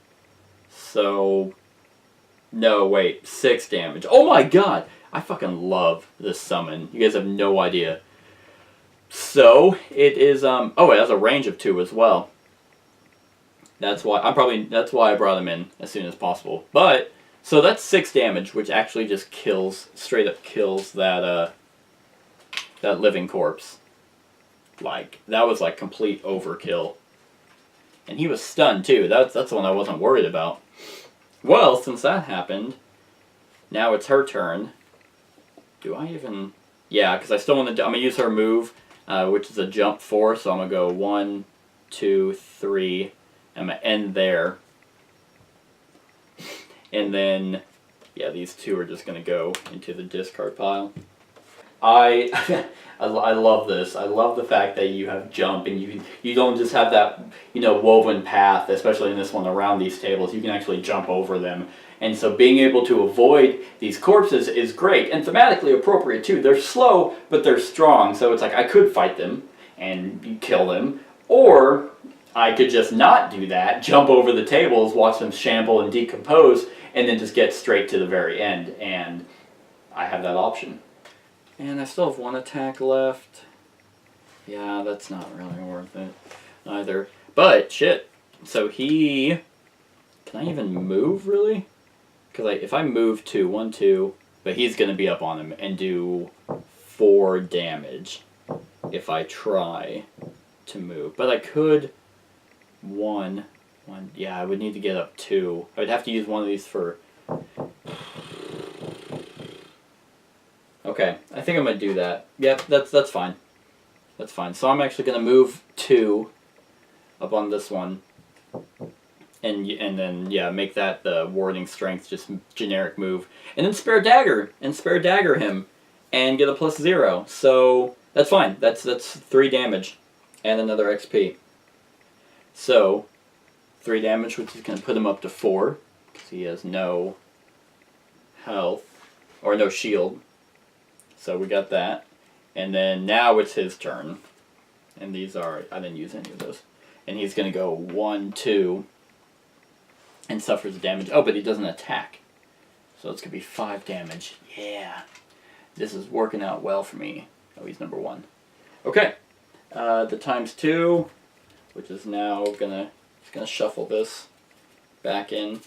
Speaker 3: So, no, wait, 6 damage. Oh my god! I fucking love this summon. You guys have no idea. So, it is, oh, it has a range of 2 as well. That's why I brought him in as soon as possible. But, so that's 6 damage, which actually just straight up kills that Living Corpse. Like, that was like complete overkill. And he was stunned too. That's the one I wasn't worried about. Well, since that happened, now it's her turn. Do I even... Yeah, because I still want to... I'm going to use her move, which is a jump 4. So I'm going to go 1, 2, 3. I'm going to end there. And then, yeah, these 2 are just going to go into the discard pile. I love this. I love the fact that you have jump and you don't just have that woven path, especially in this one around these tables. You can actually jump over them, and so being able to avoid these corpses is great and thematically appropriate too. They're slow, but they're strong. So it's like I could fight them and kill them, or I could just not do that, jump over the tables, watch them shamble and decompose, and then just get straight to the very end. And I have that option. And I still have 1 attack left. Yeah, that's not really worth it either. But, shit. So he... Can I even move, really? Because if I move 2, 1, 2... But he's going to be up on him and do 4 damage if I try to move. But I could... 1... Yeah, I would need to get up 2. I would have to use one of these for... Okay, I think I'm going to do that. Yep, that's fine. That's fine. So I'm actually going to move 2 up on this one. And then, yeah, make that the warding strength, just generic move. And then Spare Dagger, and Spare Dagger him, and get a +0. So, that's fine. That's 3 damage, and another XP. So, 3 damage, which is going to put him up to 4, because he has no health, or no shield. So we got that. And then now it's his turn. And these are... I didn't use any of those. And he's going to go 1, 2. And suffers damage. Oh, but he doesn't attack. So it's going to be 5 damage. Yeah. This is working out well for me. Oh, he's number 1. Okay. The ×2. Which is now going to shuffle this back in.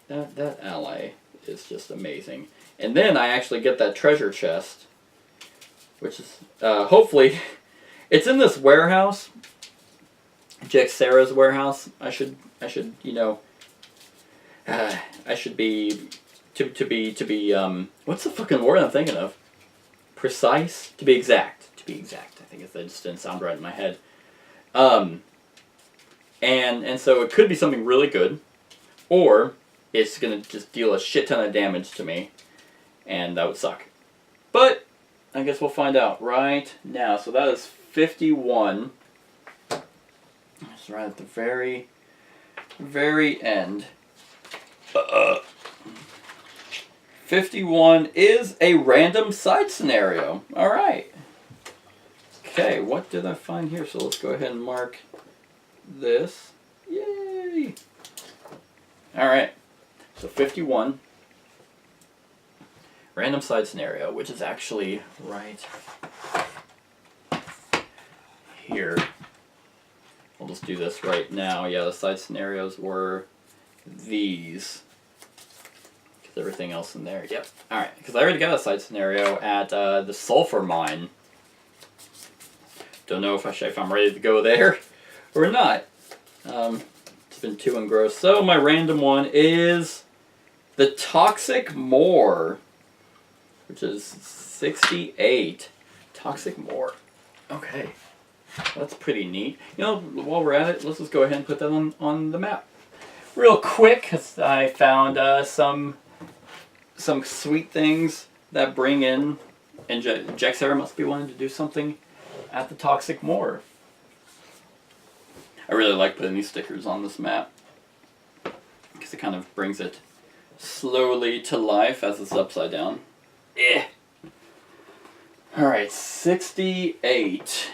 Speaker 3: That ally is just amazing. And then I actually get that treasure chest, which is hopefully it's in this warehouse, Jexera's warehouse. I should you know, I should be to be what's the fucking word I'm thinking of? Precise, to be exact. I think that just didn't sound right in my head. And so it could be something really good, or it's gonna just deal a shit ton of damage to me, and that would suck. But I guess we'll find out right now. So that is 51. It's right at the very, very end. 51 is a random side scenario. All right. Okay, what did I find here? So let's go ahead and mark this. Yay! All right. So 51. Random side scenario, which is actually right here. I'll just do this right now. Yeah, the side scenarios were these. Because everything else in there. Yep. Alright, because I already got a side scenario at the sulfur mine. Don't know if I'm ready to go there or not. It's been too engrossed. So my random one is the Toxic Moor, which is 68. Toxic Moor. Okay. That's pretty neat. You know, while we're at it, let's just go ahead and put that on the map. Real quick, 'cause I found some sweet things that bring in, and Jexera must be wanting to do something at the Toxic Moor. I really like putting these stickers on this map, because it kind of brings it slowly to life as it's upside down. Eh. Alright, 68.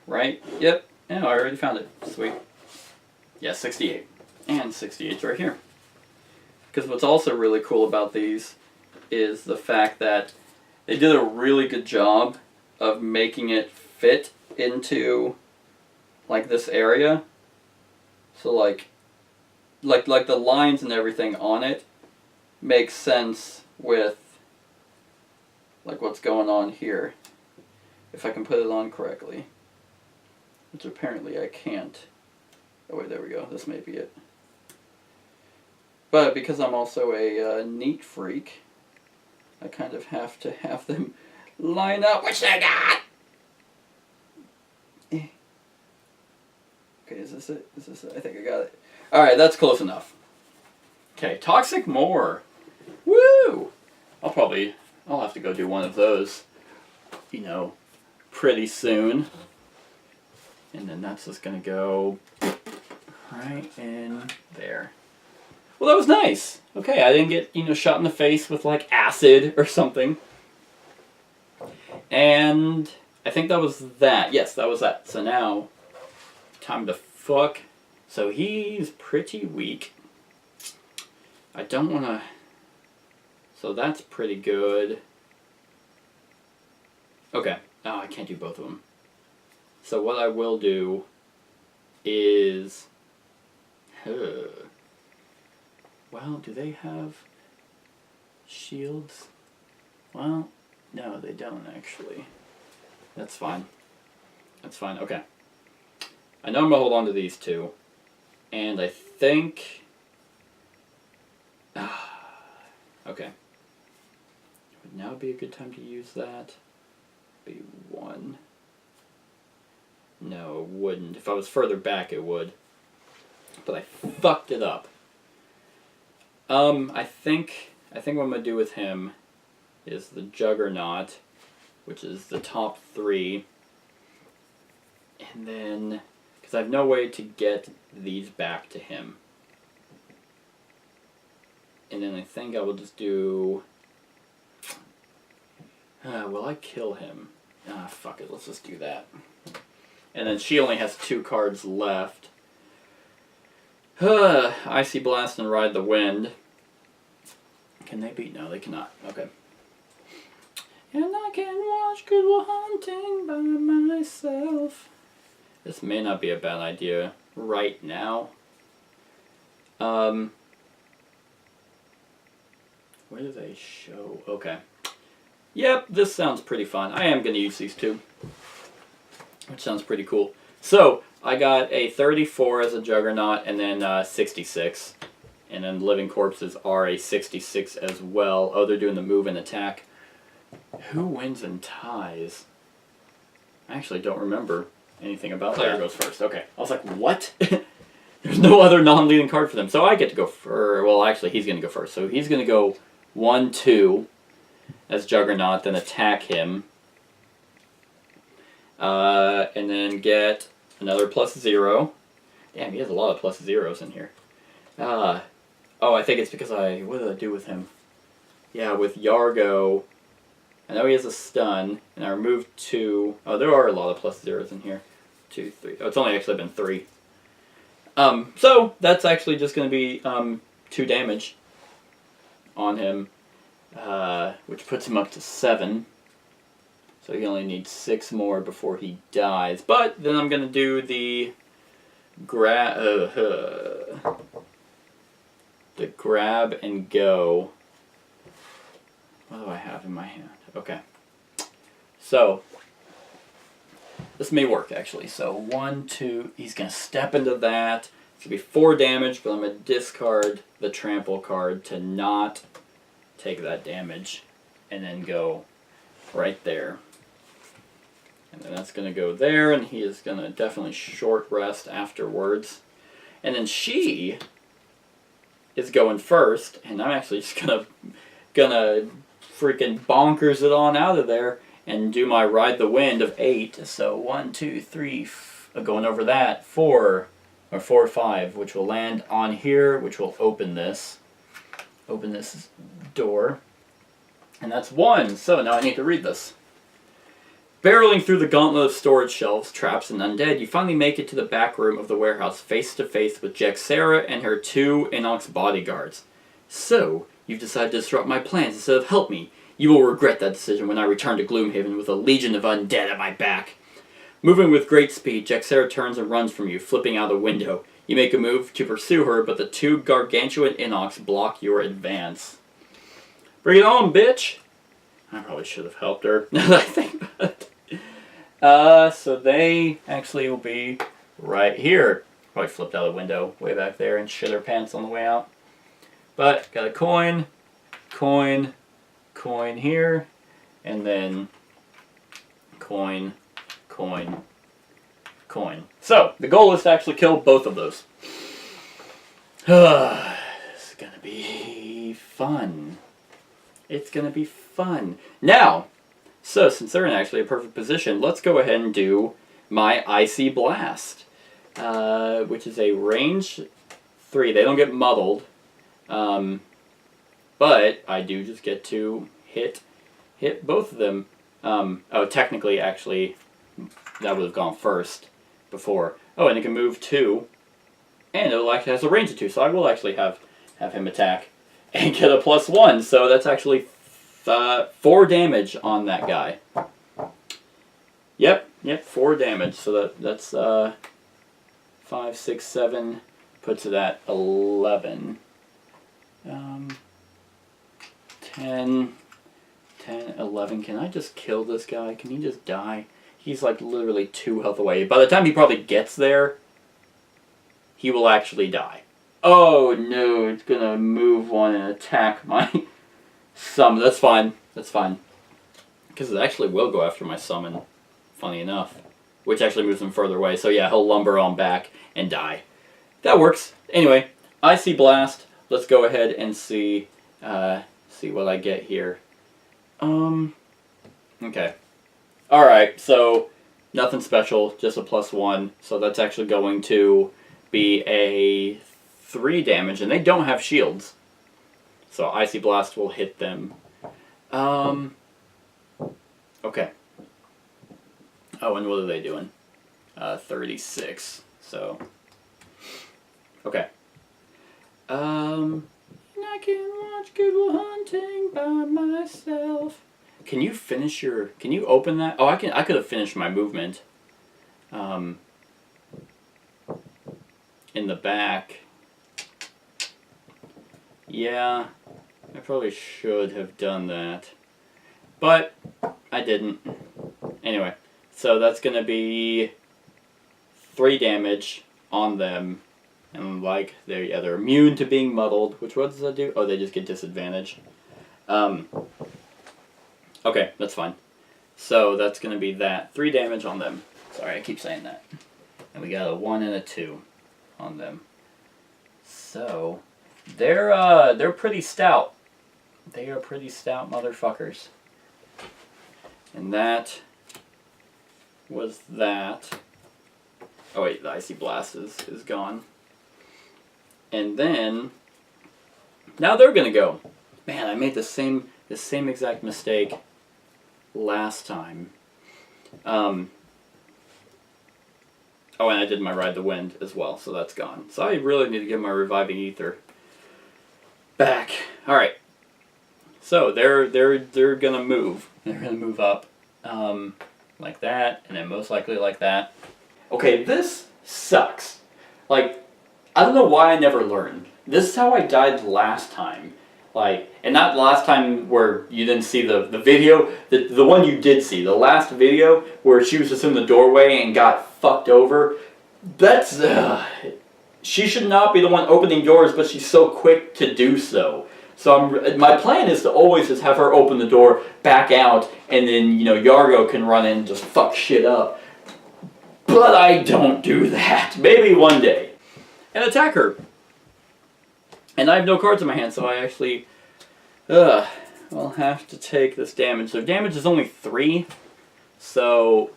Speaker 3: Right? Yep. Yeah, I already found it. Sweet. Yeah, 68. And 68's right here. Because what's also really cool about these is the fact that they did a really good job of making it fit into like this area. So like the lines and everything on it makes sense with like what's going on here. If I can put it on correctly. Which apparently I can't. Oh wait, there we go. This may be it. But because I'm also a neat freak, I kind of have to have them line up, which I got! Okay, is this it? Is this it? I think I got it. Alright, that's close enough. Okay, Toxic Moor. Woo! I'll have to go do one of those, you know, pretty soon. And then that's just gonna go right in there. Well, that was nice. Okay, I didn't get, you know, shot in the face with like acid or something. And I think that was that. Yes, that was that. So now, time to fuck. So he's pretty weak. I don't wanna... So that's pretty good. Okay. Oh, I can't do both of them. So what I will do is... Well, do they have shields? Well, no, they don't actually. That's fine. That's fine. Okay. I know I'm going to hold on to these two. And I think... okay. Would now be a good time to use that? Be one. No, it wouldn't. If I was further back, it would. But I fucked it up. I think what I'm going to do with him is the Juggernaut, which is the top 3. And then, because I have no way to get these back to him. And then I think I will just do... will I kill him? Fuck it, let's just do that. And then she only has 2 cards left. Icy Blast and Ride the Wind. Can they beat? No, they cannot. Okay. And I can watch Good Will Hunting by myself. This may not be a bad idea right now. Where do they show? Okay. Yep, this sounds pretty fun. I am going to use these two, which sounds pretty cool. So, I got a 34 as a Juggernaut, and then 66. And then Living Corpses are a 66 as well. Oh, they're doing the move and attack. Who wins and ties? I actually don't remember anything about that. Claire goes first. Okay. I was like, what? There's no other non-leading card for them. So I get to go first. Well, actually, he's going to go first. So he's going to go 1, 2 as Juggernaut, then attack him. And then get another +0. Damn, he has a lot of +0s in here. Oh, I think it's because what did I do with him? Yeah, with Yargo, I know he has a stun, and I removed 2. Oh, there are a lot of +0s in here. 2, 3. Oh, it's only actually been 3. So that's actually just going to be 2 damage on him, which puts him up to 7. So he only needs 6 more before he dies. But then I'm going to do the grab and go. What do I have in my hand? Okay. So this may work actually. So 1, 2. He's going to step into that. It's going to be 4 damage, but I'm going to discard the trample card to not take that damage, and then go right there. And then that's going to go there, and he is going to definitely short rest afterwards. And then she is going first, and I'm actually just gonna freaking bonkers it on out of there and do my Ride the Wind of 8. So 1, 2, 3, going over that, 4 or 4, 5, which will land on here, which will open this door, and that's 1. So now I need to read this. Barreling through the gauntlet of storage shelves, traps, and undead, you finally make it to the back room of the warehouse, face to face with Jexera and her 2 Inox bodyguards. So, you've decided to disrupt my plans instead of help me. You will regret that decision when I return to Gloomhaven with a legion of undead at my back. Moving with great speed, Jexera turns and runs from you, flipping out a window. You make a move to pursue her, but the 2 gargantuan Inox block your advance. Bring it on, bitch! I probably should have helped her, now that I think about it. So they actually will be right here. Probably flipped out a window way back there and shit her pants on the way out. But, got a coin, coin, coin here, and then coin, coin, coin. So, the goal is to actually kill both of those. This is gonna be fun. It's gonna be fun. Now, so since they're in actually a perfect position, let's go ahead and do my Icy Blast, which is a range 3. They don't get muddled, but I do just get to hit both of them. Oh, technically, actually, that would have gone first before. Oh, and it can move 2, and it actually has a range of 2, so I will actually have him attack and get a +1. So that's actually 4 damage on that guy. Yep, 4 damage. So that's 5, 6, 7, puts it at 11. 10, 11. Can I just kill this guy? Can he just die? He's like literally 2 health away. By the time he probably gets there, he will actually die. Oh no, it's gonna move 1 and attack my summon. That's fine. That's fine. Because it actually will go after my summon, funny enough. Which actually moves him further away. So yeah, he'll lumber on back and die. That works. Anyway, Icy Blast. Let's go ahead and see what I get here. Okay. Alright, so nothing special, just a +1. So that's actually going to be a 3 damage, and they don't have shields. So Icy Blast will hit them. Okay. Oh, and what are they doing? 36. So. Okay. And I can watch Good Will Hunting by myself. Can you finish your? Can you open that? Oh, I can. I could have finished my movement. In the back. Yeah, I probably should have done that. But I didn't. Anyway, so that's going to be 3 damage on them. And like, they're immune to being muddled. Which what does that do? Oh, they just get disadvantage. Okay, that's fine. So that's going to be that. 3 damage on them. Sorry, I keep saying that. And we got a 1 and a 2 on them. So they're pretty stout. They are pretty stout motherfuckers. And that was that. Oh wait, the Icy Blast is gone. And then now they're gonna go. Man, I made the same exact mistake last time. Oh, and I did my Ride the Wind as well, so that's gone. So I really need to get my Reviving Ether back. All right. So they're gonna move. They're gonna move up, like that, and then most likely like that. Okay, this sucks. Like, I don't know why I never learned. This is how I died last time. Like, and not last time where you didn't see the video, the one you did see, the last video where she was just in the doorway and got fucked over. That's, she should not be the one opening doors, but she's so quick to do so. So my plan is to always just have her open the door, back out, and then, Yargo can run in and just fuck shit up. But I don't do that. Maybe one day. And attack her. And I have no cards in my hand, so I actually will have to take this damage. So damage is only 3. So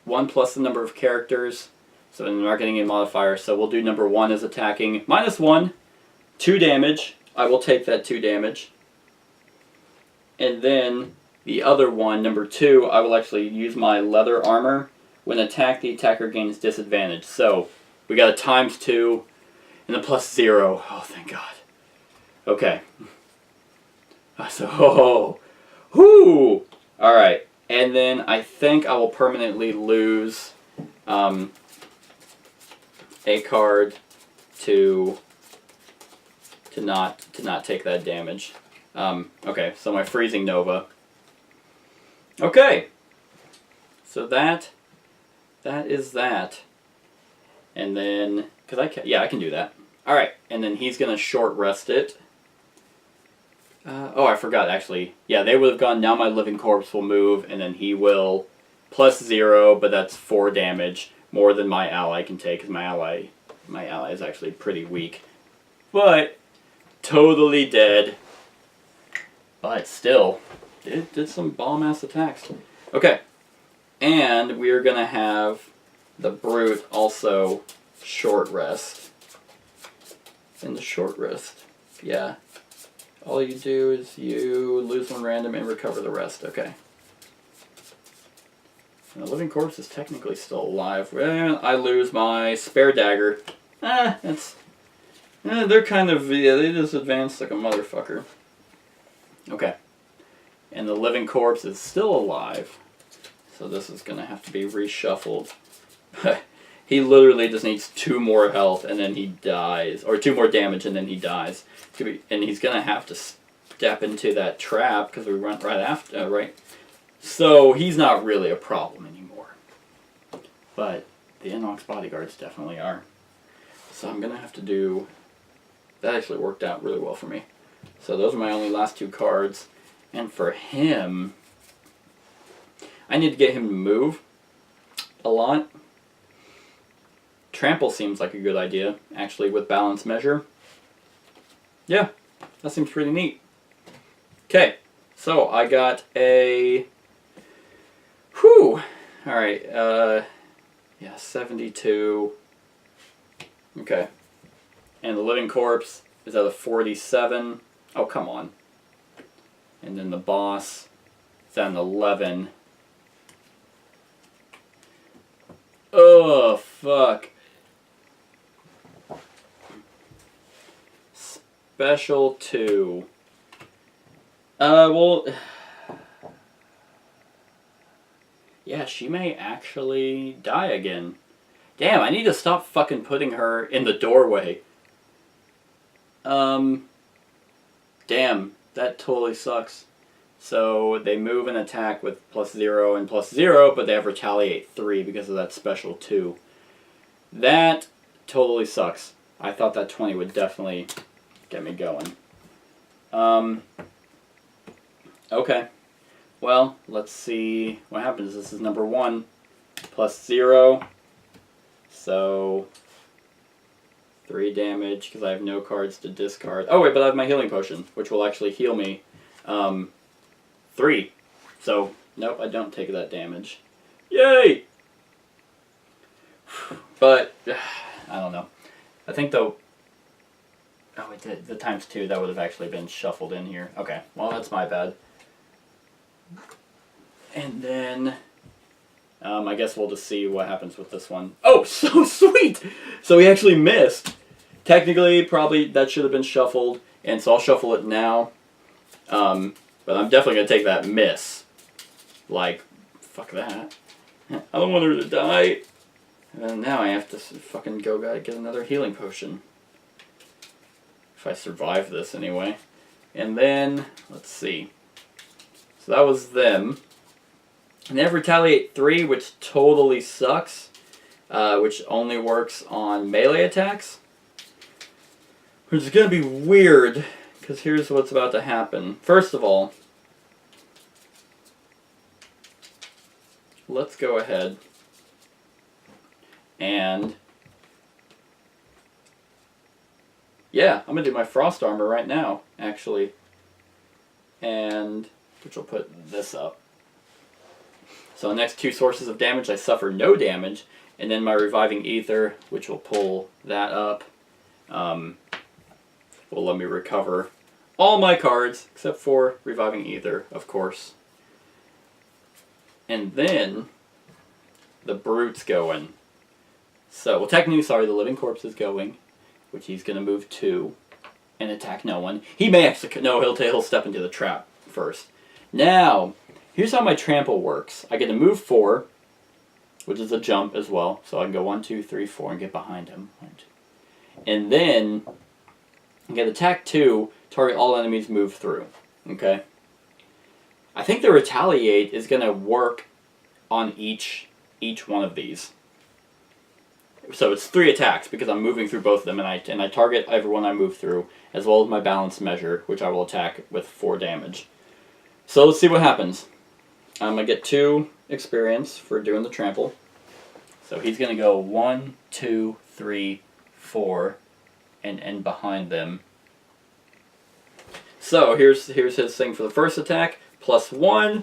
Speaker 3: 1 plus the number of characters. So I'm not getting a modifier. So we'll do number 1 as attacking. -1, 2 damage. I will take that 2 damage. And then the other one, number 2, I will actually use my leather armor. When attacked, the attacker gains disadvantage. So we got a ×2 and a +0. Oh, thank God. Okay. So, whoo! Alright. And then I think I will permanently lose a card to not take that damage. Okay, so my Freezing Nova. Okay. So that is that. And then, I can do that. Alright, and then he's going to short rest it. Oh, I forgot, actually. Yeah, they would have gone, now my Living Corpse will move, and then he will +0, but that's 4 damage, more than my ally can take, because my ally is actually pretty weak. But, totally dead. But still, it did some bomb-ass attacks. Okay, and we are going to have the Brute also short rest. In the short rest, yeah. All you do is you lose 1 random and recover the rest. Okay. And the Living Corpse is technically still alive. Well, I lose my spare dagger. They're kind of, they just advance like a motherfucker. Okay. And the Living Corpse is still alive. So this is going to have to be reshuffled. He literally just needs 2 more health and then he dies. Or 2 more damage and then he dies. And he's going to have to step into that trap because we went right after, right? So he's not really a problem anymore. But the Enoch's bodyguards definitely are. So I'm going to have to do... That actually worked out really well for me. So those are my only last 2 cards. And for him... I need to get him to move a lot. Trample seems like a good idea, actually, with Balance Measure. Yeah, that seems pretty neat. Okay, so I got a... Whew! Alright, yeah, 72. Okay. And the Living Corpse is at a 47. Oh, come on. And then the boss is at an 11. Oh, fuck. Special 2. Well... Yeah, she may actually die again. Damn, I need to stop fucking putting her in the doorway. Damn, that totally sucks. So they move and attack with +0 and +0, but they have retaliate 3 because of that special 2. That totally sucks. I thought that 20 would definitely get me going. Okay. Well, let's see what happens. This is number 1, +0. So 3 damage because I have no cards to discard. Oh wait, but I have my healing potion, which will actually heal me 3. So nope, I don't take that damage. Yay! But I don't know. I think though. Oh, it did the ×2. That would have actually been shuffled in here. Okay, well that's my bad. And then I guess we'll just see what happens with this one. Oh, so sweet! So he actually missed. Technically, probably that should have been shuffled, and so I'll shuffle it now. But I'm definitely going to take that miss. Like, fuck that. I don't want her to die. And now I have to fucking go get another healing potion. If I survive this anyway. And then, let's see. So that was them. And they have retaliate 3, which totally sucks. Which only works on melee attacks. Which is going to be weird, because here's what's about to happen. First of all, let's go ahead and yeah, I'm going to do my frost armor right now, actually. And which will put this up. So the next 2 sources of damage, I suffer no damage. And then my reviving ether, which will pull that up, will let me recover all my cards, except for reviving ether, of course. And then the brute's going. So, well, technically, sorry, the living corpse is going, which he's going to move 2 and attack no one. He may actually, no, he'll step into the trap first. Now, here's how my trample works. I get to move 4, which is a jump as well. So I can go 1, 2, 3, 4 and get behind him. And then I get attack 2, target all enemies move through. Okay? I think the retaliate is going to work on each one of these. So it's 3 attacks because I'm moving through both of them, and I target everyone I move through, as well as my balance measure, which I will attack with 4 damage. So let's see what happens. I'm going to get 2 experience for doing the trample. So he's going to go 1, 2, 3, 4, and end behind them. So here's his thing for the first attack, +1.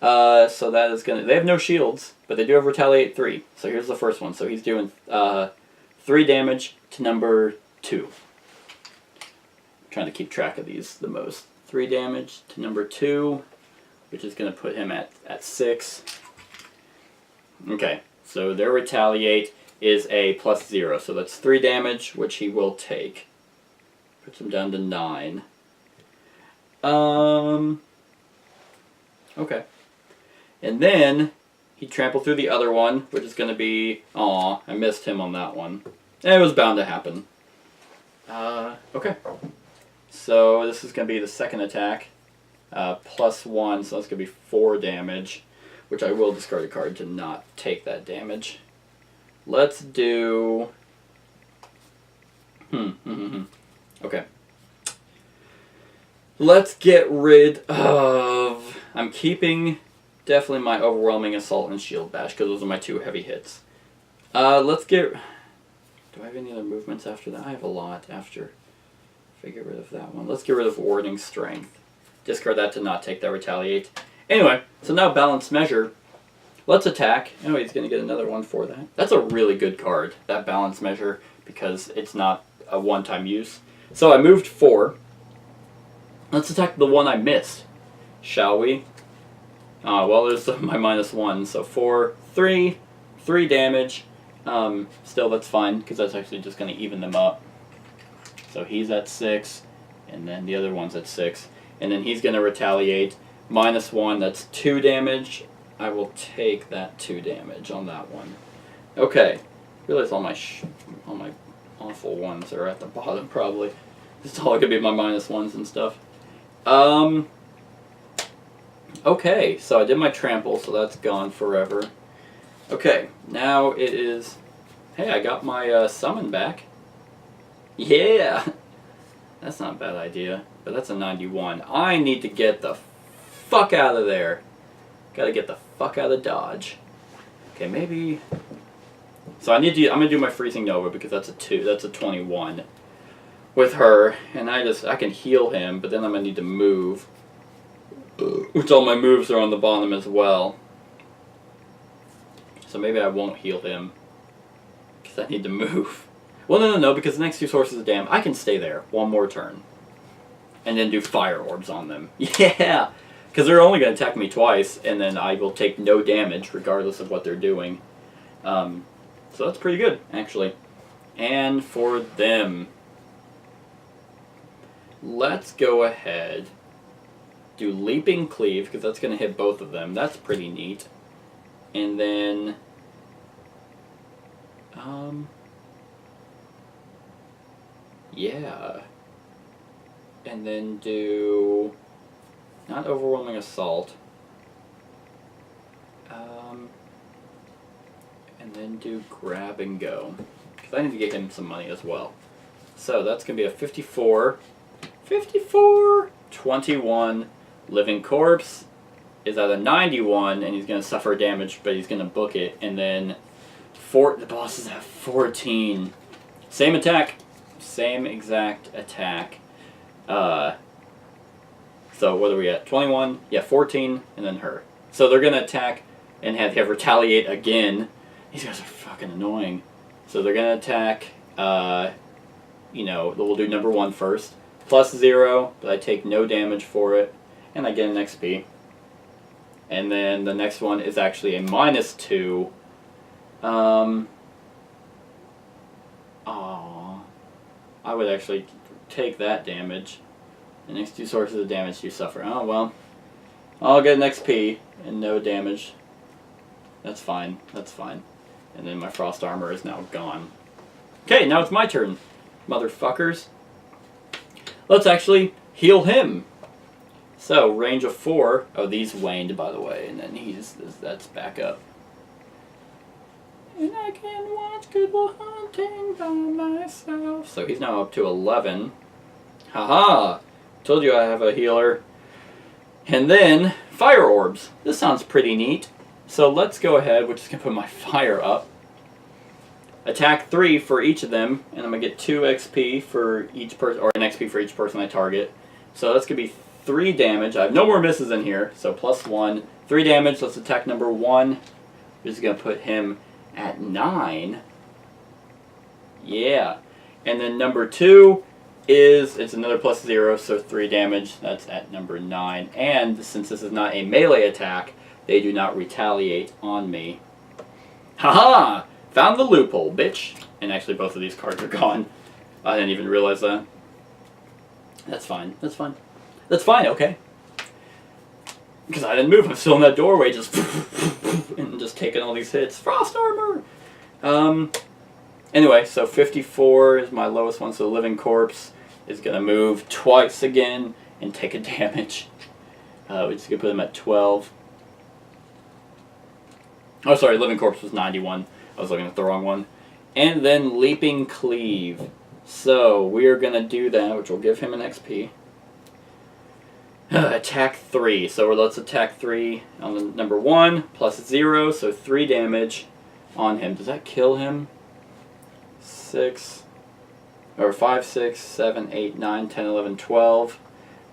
Speaker 3: So that is going to... They have no shields, but they do have retaliate 3. So here's the first one. So he's doing 3 damage to number 2. I'm trying to keep track of these the most. 3 damage to number 2, which is going to put him at 6. Okay, so their retaliate is a +0. So that's 3 damage, which he will take. Puts him down to 9. Okay. And then he trampled through the other one, which is going to be... Aw, I missed him on that one. It was bound to happen. Okay. So this is going to be the second attack. +1, so that's going to be 4 damage, which I will discard a card to not take that damage. Let's do... Okay. Let's get rid of... I'm keeping definitely my overwhelming assault and shield bash, because those are my 2 heavy hits. Let's get... Do I have any other movements after that? I have a lot after. If I get rid of that one. Let's get rid of warding strength. Discard that to not take that retaliate. Anyway, so now balance measure. Let's attack. Oh, he's going to get another one for that. That's a really good card, that balance measure, because it's not a one-time use. So I moved 4. Let's attack the one I missed, shall we? Well, there's my -1, so 4, 3 damage. Still, that's fine, because that's actually just going to even them up. So he's at 6, and then the other one's at 6. And then he's going to retaliate. -1, that's 2 damage. I will take that 2 damage on that one. Okay. Realize all my awful ones are at the bottom, probably. It's all going to be my -1s and stuff. Okay, so I did my trample, so that's gone forever. Okay, now it is... Hey, I got my summon back. Yeah! That's not a bad idea, but that's a 91. I need to get the fuck out of there. Gotta get the fuck out of Dodge. Okay, maybe... So I'm gonna do my Freezing Nova because that's a 2. That's a 21 with her, and I can heal him, but then I'm gonna need to move, which all my moves are on the bottom as well. So maybe I won't heal him because I need to move. Well, no, because the next 2 sources of damage, I can stay there one more turn, and then do Fire Orbs on them. Yeah, because they're only gonna attack me twice, and then I will take no damage regardless of what they're doing. So that's pretty good, actually. And for them, let's go ahead, do Leaping Cleave, because that's going to hit both of them. That's pretty neat. And then, yeah. And then do, not Overwhelming Assault. And then do Grab and Go, because I need to get him some money as well. So that's going to be a 54, 21. Living Corpse is at a 91, and he's going to suffer damage, but he's going to book it. And then the boss is at 14. Same attack, same exact attack. So what are we at? 21, yeah, 14, and then her. So they're going to attack and have retaliate again. These guys are fucking annoying. So they're going to attack, we'll do number 1 first. +0, but I take no damage for it, and I get an XP. And then the next one is actually a -2. I would actually take that damage. The next 2 sources of damage you suffer. Oh, well. I'll get an XP and no damage. That's fine. That's fine. And then my Frost Armor is now gone. Okay, now it's my turn, motherfuckers. Let's actually heal him. So, range of 4. Oh, these waned, by the way, and then that's back up. And I can watch Good Will Hunting by myself. So he's now up to 11. Haha! Told you I have a healer. And then, Fire Orbs. This sounds pretty neat. So let's go ahead, we're just going to put my fire up. Attack 3 for each of them, and I'm going to get 2 XP for each person, or an XP for each person I target. So that's going to be 3 damage. I have no more misses in here, so +1. 3 damage, let's attack number 1. We're just going to put him at 9. Yeah. And then number 2 it's another +0, so 3 damage. That's at number 9. And since this is not a melee attack, they do not retaliate on me. Haha! Found the loophole, bitch. And actually both of these cards are gone. I didn't even realize that. That's fine. That's fine. That's fine, okay. Because I didn't move. I'm still in that doorway, just and just taking all these hits. Frost Armor! Anyway, so 54 is my lowest one, so Living Corpse is going to move twice again and take a damage. We're just going to put him at 12. Oh, sorry, Living Corpse was 91. I was looking at the wrong one. And then Leaping Cleave. So, we are going to do that, which will give him an XP. Attack 3. So, let's attack 3 on the number 1, +0, so 3 damage on him. Does that kill him? 6, or 5, 6, 7, 8, 9, 10, 11, 12.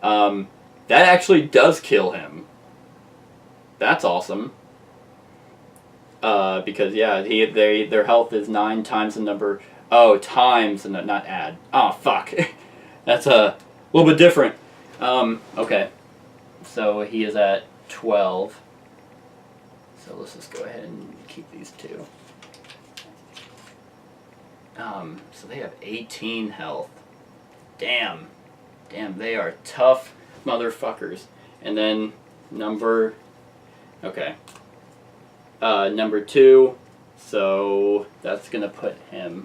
Speaker 3: That actually does kill him. That's awesome. Because yeah, their health is 9 times the number. Oh, times and not add. Oh fuck, that's a little bit different. Okay, so he is at 12. So let's just go ahead and keep these 2. So they have 18 health. Damn, they are tough motherfuckers. And then number 2, so that's going to put him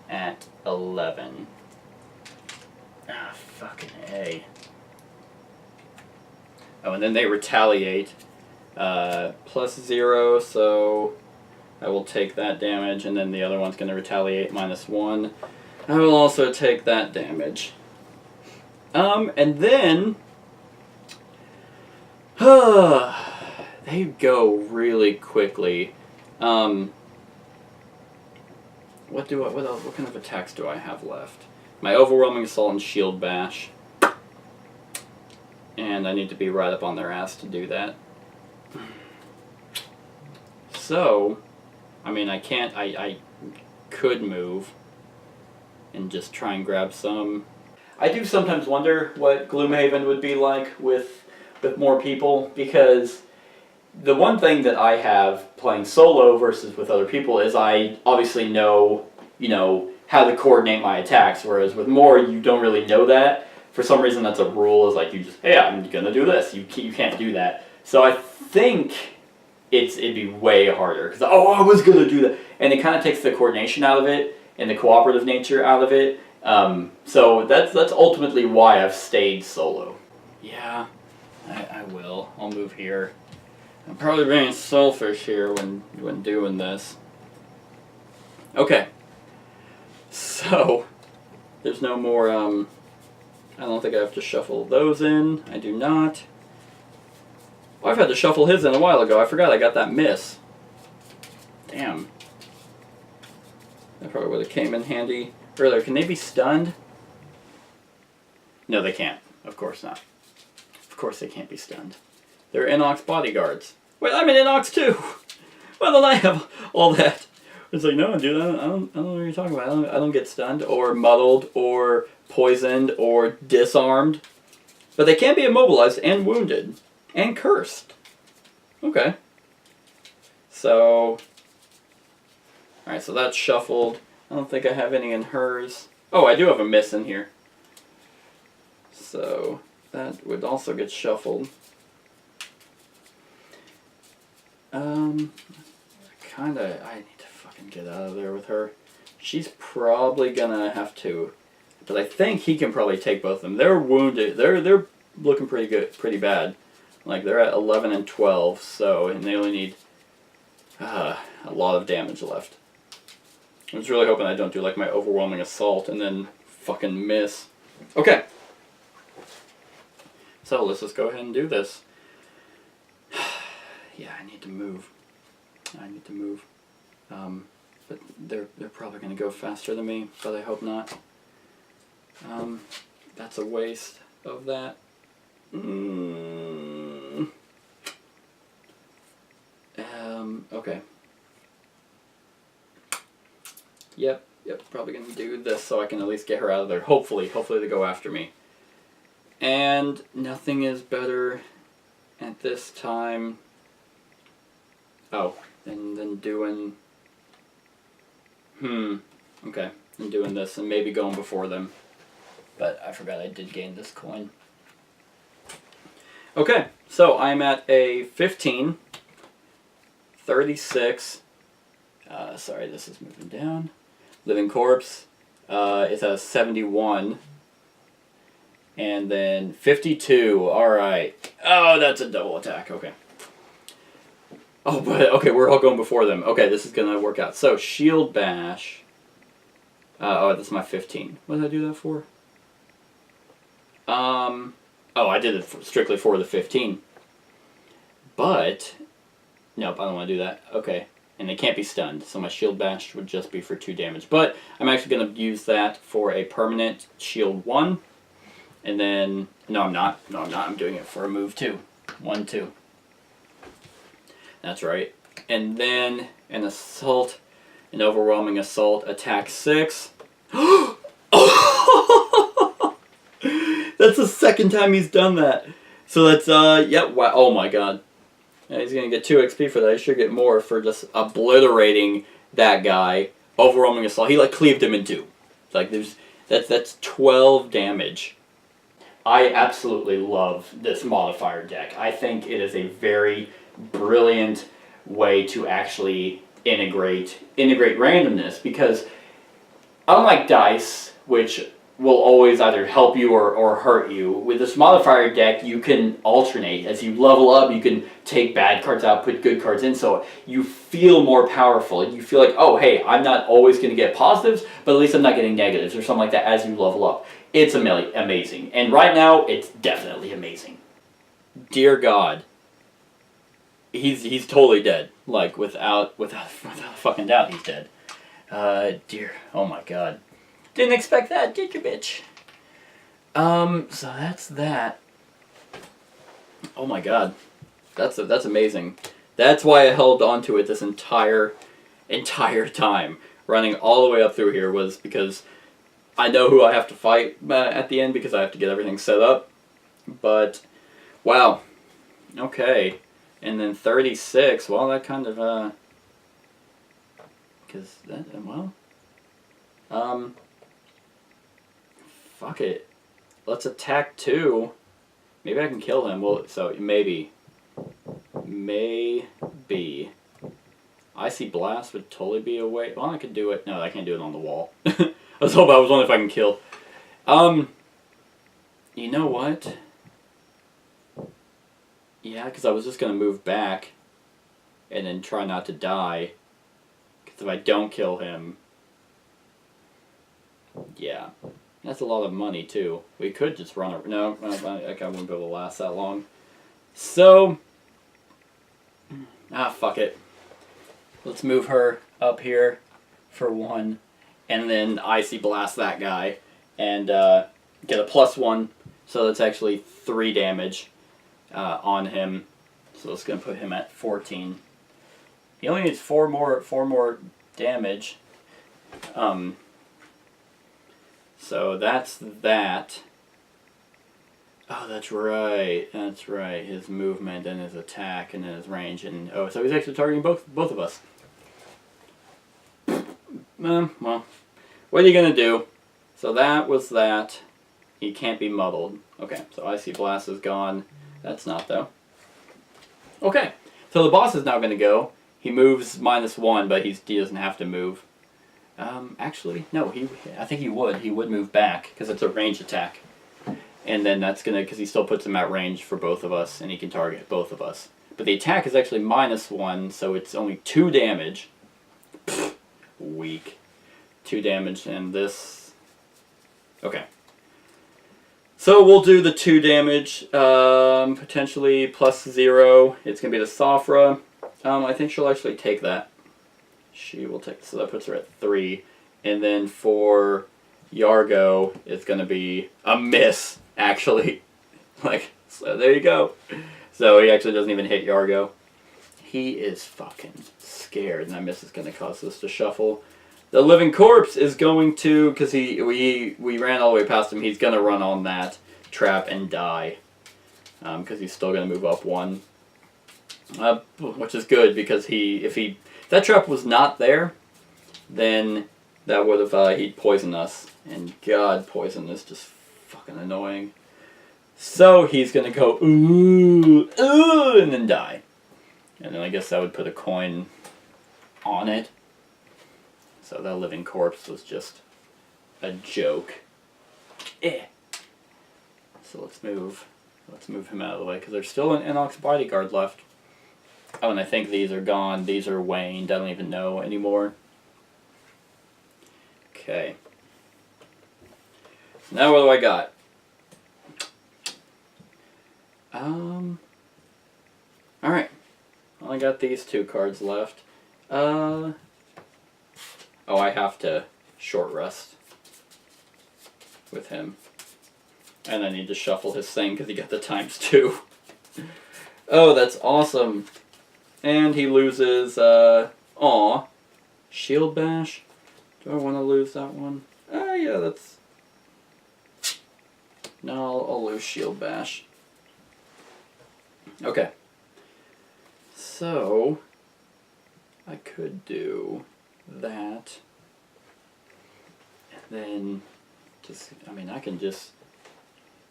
Speaker 3: at 11. Ah, fucking A. Oh, and then they retaliate. +0, so I will take that damage, and then the other one's going to retaliate -1. I will also take that damage. And then... they go really quickly. What else? What kind of attacks do I have left? My overwhelming assault and shield bash. And I need to be right up on their ass to do that. So, I mean, I can't. I could move and just try and grab some. I do sometimes wonder what Gloomhaven would be like with more people, because the one thing that I have playing solo versus with other people is I obviously know, how to coordinate my attacks, whereas with more, you don't really know that. For some reason, that's a rule, is like, you just, hey, I'm gonna do this. You can't do that. So I think it'd be way harder, because, I was gonna do that. And it kind of takes the coordination out of it, and the cooperative nature out of it. So that's ultimately why I've stayed solo. Yeah, I will. I'll move here. I'm probably being selfish here when doing this. Okay. So, there's no more, I don't think I have to shuffle those in. I do not. Well, I've had to shuffle his in a while ago. I forgot I got that miss. Damn. That probably would have came in handy earlier. Can they be stunned? No, they can't. Of course not. Of course they can't be stunned. They're Inox bodyguards. Wait, I'm an Inox too! Why don't I have all that? It's like, no, dude, I don't know what you're talking about. I don't get stunned, or muddled, or poisoned, or disarmed. But they can be immobilized, and wounded, and cursed. Okay. So... Alright, so that's shuffled. I don't think I have any in hers. Oh, I do have a miss in here. So, that would also get shuffled. I need to fucking get out of there with her. She's probably gonna have to, but I think he can probably take both of them. They're wounded. They're looking pretty good, pretty bad. Like, they're at 11 and 12, so, and they only need a lot of damage left. I was really hoping I don't do like my overwhelming assault and then fucking miss. Okay. So let's just go ahead and do this. Yeah, I need to move. But they're probably going to go faster than me, but I hope not. That's a waste of that. Okay. Yep, probably going to do this so I can at least get her out of there. Hopefully they go after me. And nothing is better at this time. Oh, and then doing... Okay, and doing this and maybe going before them. But I forgot I did gain this coin. Okay, so I'm at a 15, 36, sorry, this is moving down. Living Corpse is a 71. And then 52, alright. Oh, that's a double attack, okay. Oh, but, okay, we're all going before them. Okay, this is going to work out. So, Shield Bash. Oh, that's my 15. What did I do that for? Oh, I did it strictly for the 15. But, nope, I don't want to do that. Okay, and they can't be stunned, so my Shield Bash would just be for 2 damage. But I'm actually going to use that for a permanent Shield 1. And then, no, I'm not. I'm doing it for a move 2. 1, 2. That's right. And then an assault, an overwhelming assault, attack 6. That's the second time he's done that. So that's, yeah, wow, oh my god. Yeah, he's going to get 2 XP for that. He should get more for just obliterating that guy. Overwhelming assault. He, like, cleaved him in 2. Like, that's 12 damage. I absolutely love this modifier deck. I think it is a very brilliant way to actually integrate randomness, because unlike dice, which will always either help you or hurt you. With this modifier deck, you can alternate. As you level up, you can take bad cards out, put good cards in, so you feel more powerful. You feel like, oh, hey, I'm not always going to get positives, but at least I'm not getting negatives or something like that as you level up. It's amazing. And right now, it's definitely amazing. Dear God. He's totally dead. Like, without a fucking doubt, he's dead. Oh my God. Didn't expect that, did you, bitch? So that's that. Oh my God. That's amazing. That's why I held on to it this entire time. Running all the way up through here was because I know who I have to fight at the end because I have to get everything set up. But, wow. Okay. And then 36, well, that kind of, because that, fuck it. Let's attack 2. Maybe I can kill him. Well, so, maybe. Icy Blast would totally be a way. Well, I could do it. No, I can't do it on the wall. I was wondering if I can kill. You know what? Yeah, because I was just going to move back and then try not to die. Because if I don't kill him... Yeah. That's a lot of money, too. We could just run... No, I wouldn't be able to last that long. So... fuck it. Let's move her up here for 1. And then Icy Blast that guy. And get a +1. So that's actually 3 damage. On him, so it's gonna put him at 14. He only needs 4 more damage. So that's that. Oh, that's right. His movement and his attack and then his range and so he's actually targeting both of us. Well, what are you gonna do? So that was that. He can't be muddled. Okay, so Icy Blast is gone. That's not, though. Okay, so the boss is now going to go. He moves -1, but he doesn't have to move. Actually, no, I think he would. He would move back, because it's a range attack. And then that's going to, because he still puts him at range for both of us, and he can target both of us. But the attack is actually -1, so it's only 2 damage. Pfft, weak. 2 damage, and this... Okay. So we'll do the 2 damage, potentially +0. It's going to be the Sophra. I think she'll actually take that. She will take, so that puts her at 3. And then for Yargo, it's going to be a miss, actually. So there you go. So he actually doesn't even hit Yargo. He is fucking scared, and that miss is going to cause this to shuffle. The Living Corpse is going to, because we ran all the way past him, he's going to run on that trap and die. Because he's still going to move up 1. Which is good, because if that trap was not there, then that would have, he'd poison us. And God, poison is just fucking annoying. So he's going to go, ooh, and then die. And then I guess that would put a coin on it. So that Living Corpse was just a joke. So let's move him out of the way, because there's still an Inox bodyguard left. Oh, and I think these are gone. These are waned. I don't even know anymore. Okay. Now what do I got? Alright. I got these 2 cards left. Oh, I have to short rest with him. And I need to shuffle his thing because he got the ×2. Oh, that's awesome. And he loses, Shield Bash. Do I want to lose that one? Yeah, that's... No, I'll lose Shield Bash. Okay. So, I could do that. And then, I can just...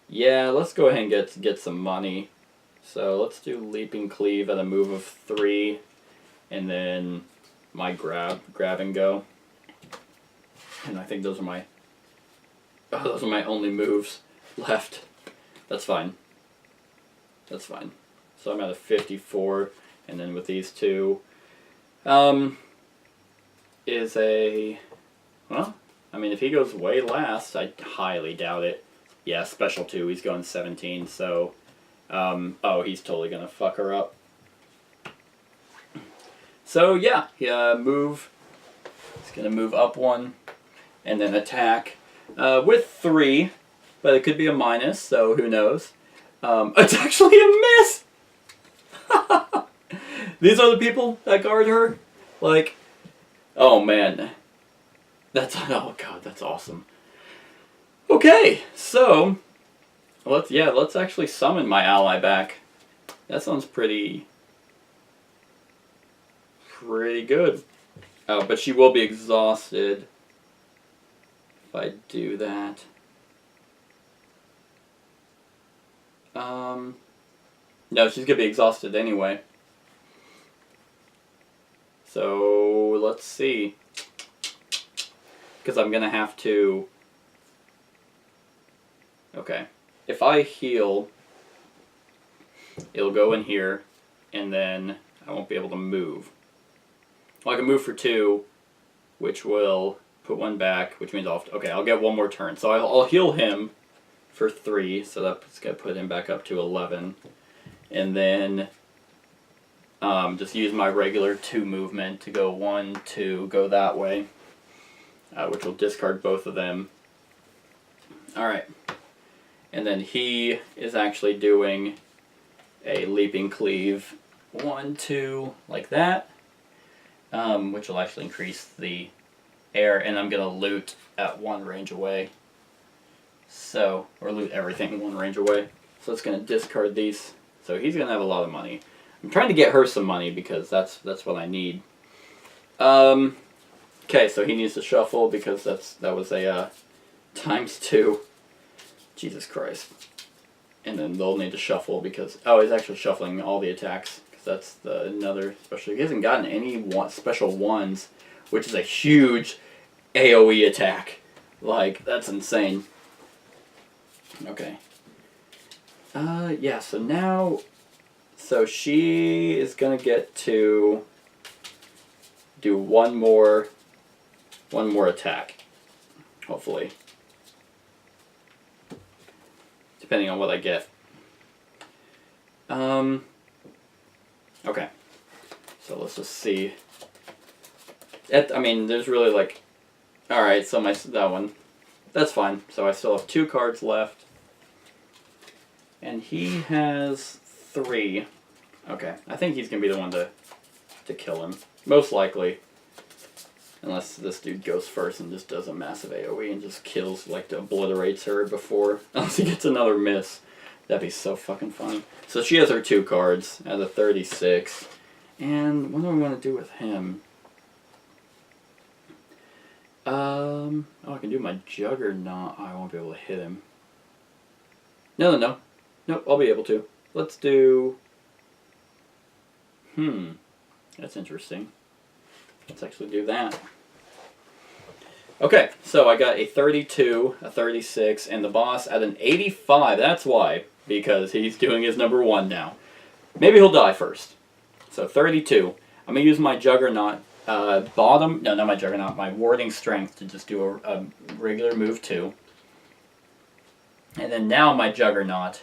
Speaker 3: Yeah, let's go ahead and get some money. So let's do Leaping Cleave at a move of 3, and then my grab and go. And I think those are my Oh, those are my only moves left. That's fine. That's fine. So I'm at a 54, and then with these two, is a, well, I mean, if he goes way last, I highly doubt it. Yeah, special 2, he's going 17, so, oh, he's totally gonna fuck her up. So, yeah, move, he's gonna move up 1, and then attack, with 3, but it could be a minus, so who knows. It's actually a miss! These are the people that guard her? Like, oh man. That's, oh god, that's awesome. Okay, so, let's actually summon my ally back. That sounds pretty good. Oh, but she will be exhausted if I do that. No, she's gonna be exhausted anyway. So, let's see. Because I'm gonna have to... Okay. If I heal, it'll go in here, and then I won't be able to move. Well, I can move for 2, which will put 1 back, which means I'll get 1 more turn. So I'll heal him for 3, so that's gonna put him back up to 11. And then just use my regular 2 movement to go 1, 2, go that way, which will discard both of them. Alright. And then he is actually doing a leaping cleave 1, 2, like that, which will actually increase the air, and I'm going to loot at 1 range away. So, or loot everything 1 range away. So it's going to discard these. So he's going to have a lot of money. I'm trying to get her some money because that's what I need. Okay, so he needs to shuffle because that was a ×2. Jesus Christ. And then they'll need to shuffle because... Oh, he's actually shuffling all the attacks. Because that's another special... He hasn't gotten any special 1s, which is a huge AoE attack. Like, that's insane. Okay. Yeah, so now... So she is going to get to do one more attack. Hopefully. Depending on what I get. Okay. So let's just see. I mean, there's really like... Alright, so that one. That's fine. So I still have 2 cards left. And he has 3. Okay. I think he's going to be the one to kill him. Most likely. Unless this dude goes first and just does a massive AoE and just kills, like, obliterates her before. Unless he gets another miss. That'd be so fucking funny. So she has her 2 cards at a 36. And what do I want to do with him? Oh, I can do my Juggernaut. Oh, I won't be able to hit him. No. Nope, I'll be able to. Let's do... That's interesting. Let's actually do that. Okay, so I got a 32, a 36, and the boss at an 85. That's why, because he's doing his number 1 now. Maybe he'll die first. So 32. I'm going to use my Juggernaut not my Juggernaut, my Warding Strength to just do a regular move 2. And then now my Juggernaut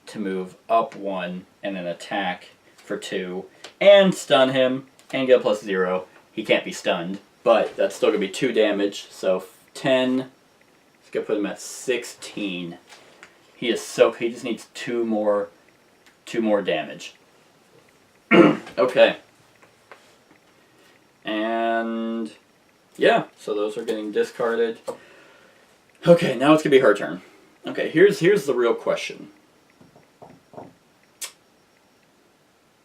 Speaker 3: to move up 1 and then attack for 2 and stun him and get a +0. He can't be stunned, but that's still going to be 2 damage, so 10. It's going to put him at 16. He just needs 2 more damage. Okay. And yeah, so those are getting discarded. Okay, now it's going to be her turn. Okay, here's the real question.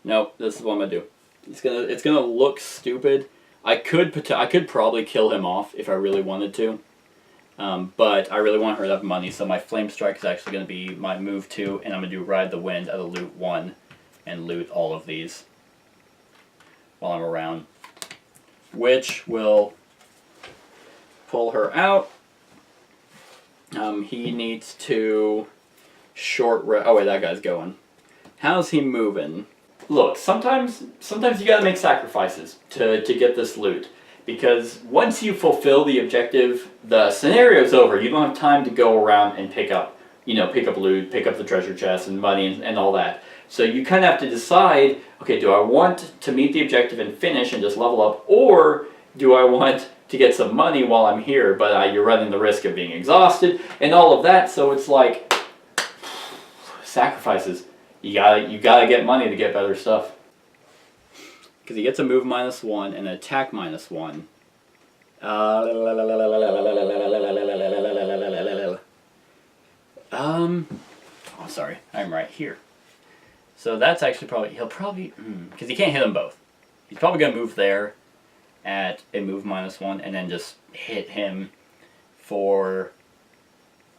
Speaker 3: Nope, this is what I'm going to do. It's gonna look stupid. I could probably kill him off if I really wanted to. But I really want her to have money, so my Flame Strike is actually going to be my move 2, and I'm going to do Ride the Wind at a loot 1 and loot all of these while I'm around. Which will pull her out. He needs to short rest. Oh wait, that guy's going. How's he moving? Look, sometimes you gotta make sacrifices to get this loot. Because once you fulfill the objective, the scenario's over. You don't have time to go around and pick up loot, pick up the treasure chest and money and all that. So you kind of have to decide, okay, do I want to meet the objective and finish and just level up, or do I want to get some money while I'm here, but you're running the risk of being exhausted and all of that, so it's like sacrifices. You gotta get money to get better stuff. Because he gets a move -1 and an attack -1. Oh, sorry, I'm right here. So that's actually he'll probably, because he can't hit them both. He's probably going to move there at a move -1 and then just hit him for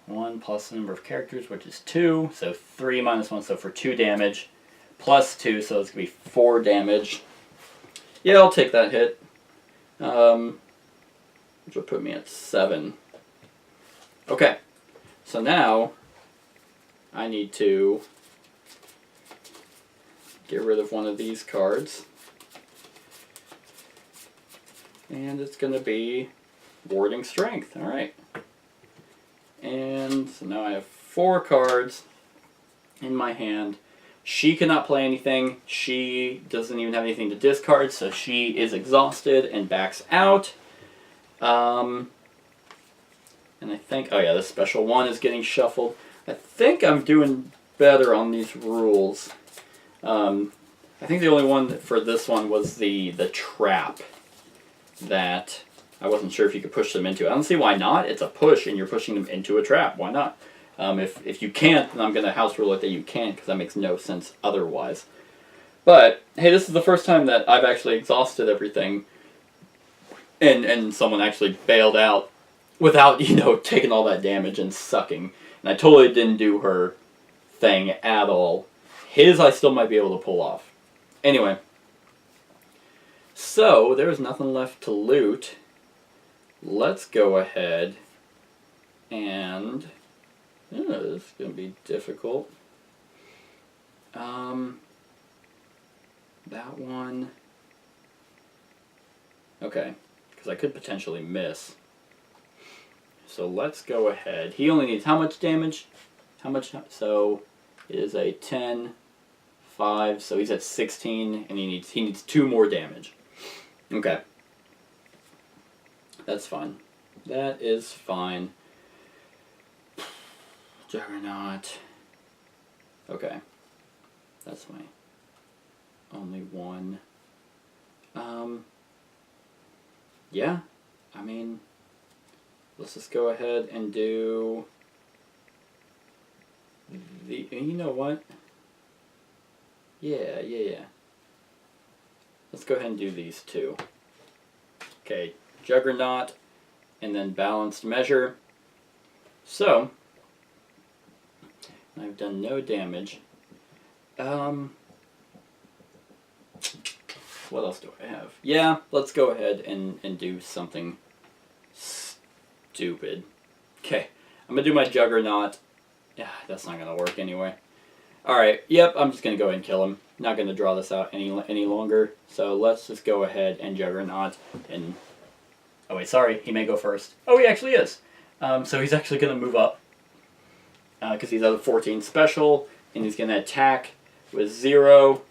Speaker 3: 1 plus the number of characters, which is 2, so 3 -1, so for 2 damage, plus 2, so it's going to be 4 damage. Yeah, I'll take that hit. Which will put me at 7. Okay, so now I need to get rid of one of these cards. And it's going to be Warding Strength. Alright. And so now I have 4 cards in my hand. She cannot play anything. She doesn't even have anything to discard, so she is exhausted and backs out. And I think, oh yeah, this special one is getting shuffled. I think I'm doing better on these rules. I think the only one for this one was the trap that I wasn't sure if you could push them into. I don't see why not. It's a push and you're pushing them into a trap. Why not? If you can't, then I'm going to house rule it that you can't, because that makes no sense otherwise. But, hey, this is the first time that I've actually exhausted everything and someone actually bailed out without, taking all that damage and sucking. And I totally didn't do her thing at all. His I still might be able to pull off. Anyway. So, there's nothing left to loot. Let's go ahead and... this is going to be difficult. That one... Okay, because I could potentially miss. So let's go ahead. He only needs how much damage? How much? So it is a 10, 5, so he's at 16, and he needs 2 more damage. Okay. That's fine. That is fine. Juggernaut. Okay. That's my only one. Yeah. I mean, let's just go ahead and do the, you know what? Yeah. Let's go ahead and do these 2. Okay, Juggernaut, and then Balanced Measure. So, I've done no damage. What else do I have? Yeah, let's go ahead and do something stupid. Okay, I'm going to do my Juggernaut. Yeah, that's not going to work anyway. Alright, yep, I'm just going to go ahead and kill him. Not going to draw this out any longer. So let's just go ahead and Juggernaut and... Oh wait, sorry, he may go first. Oh, he actually is. So he's actually going to move up. Because he's at a 14 special, and he's going to attack with 0.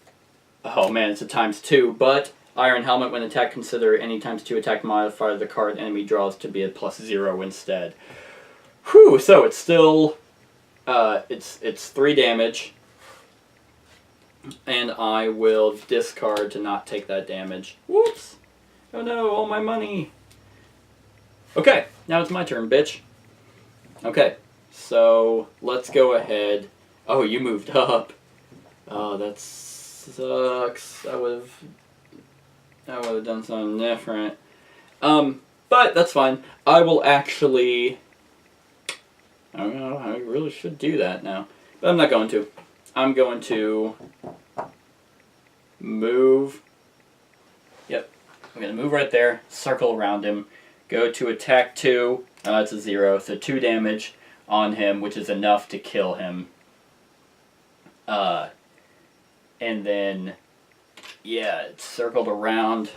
Speaker 3: Oh man, it's a ×2, but Iron Helmet, when attacked, consider any ×2 attack modifier the card enemy draws to be a +0 instead. Whew, so it's still, it's 3 damage, and I will discard to not take that damage. Whoops! Oh no, all my money! Okay, now it's my turn, bitch. Okay, so let's go ahead. Oh, you moved up. Oh, that sucks. I would have done something different. But that's fine. I will actually... I don't know, I really should do that now. But I'm not going to. I'm going to move. Yep. I'm going to move right there, circle around him, go to attack 2. It's a 0, so 2 damage on him, which is enough to kill him. And then, yeah, it's circled around.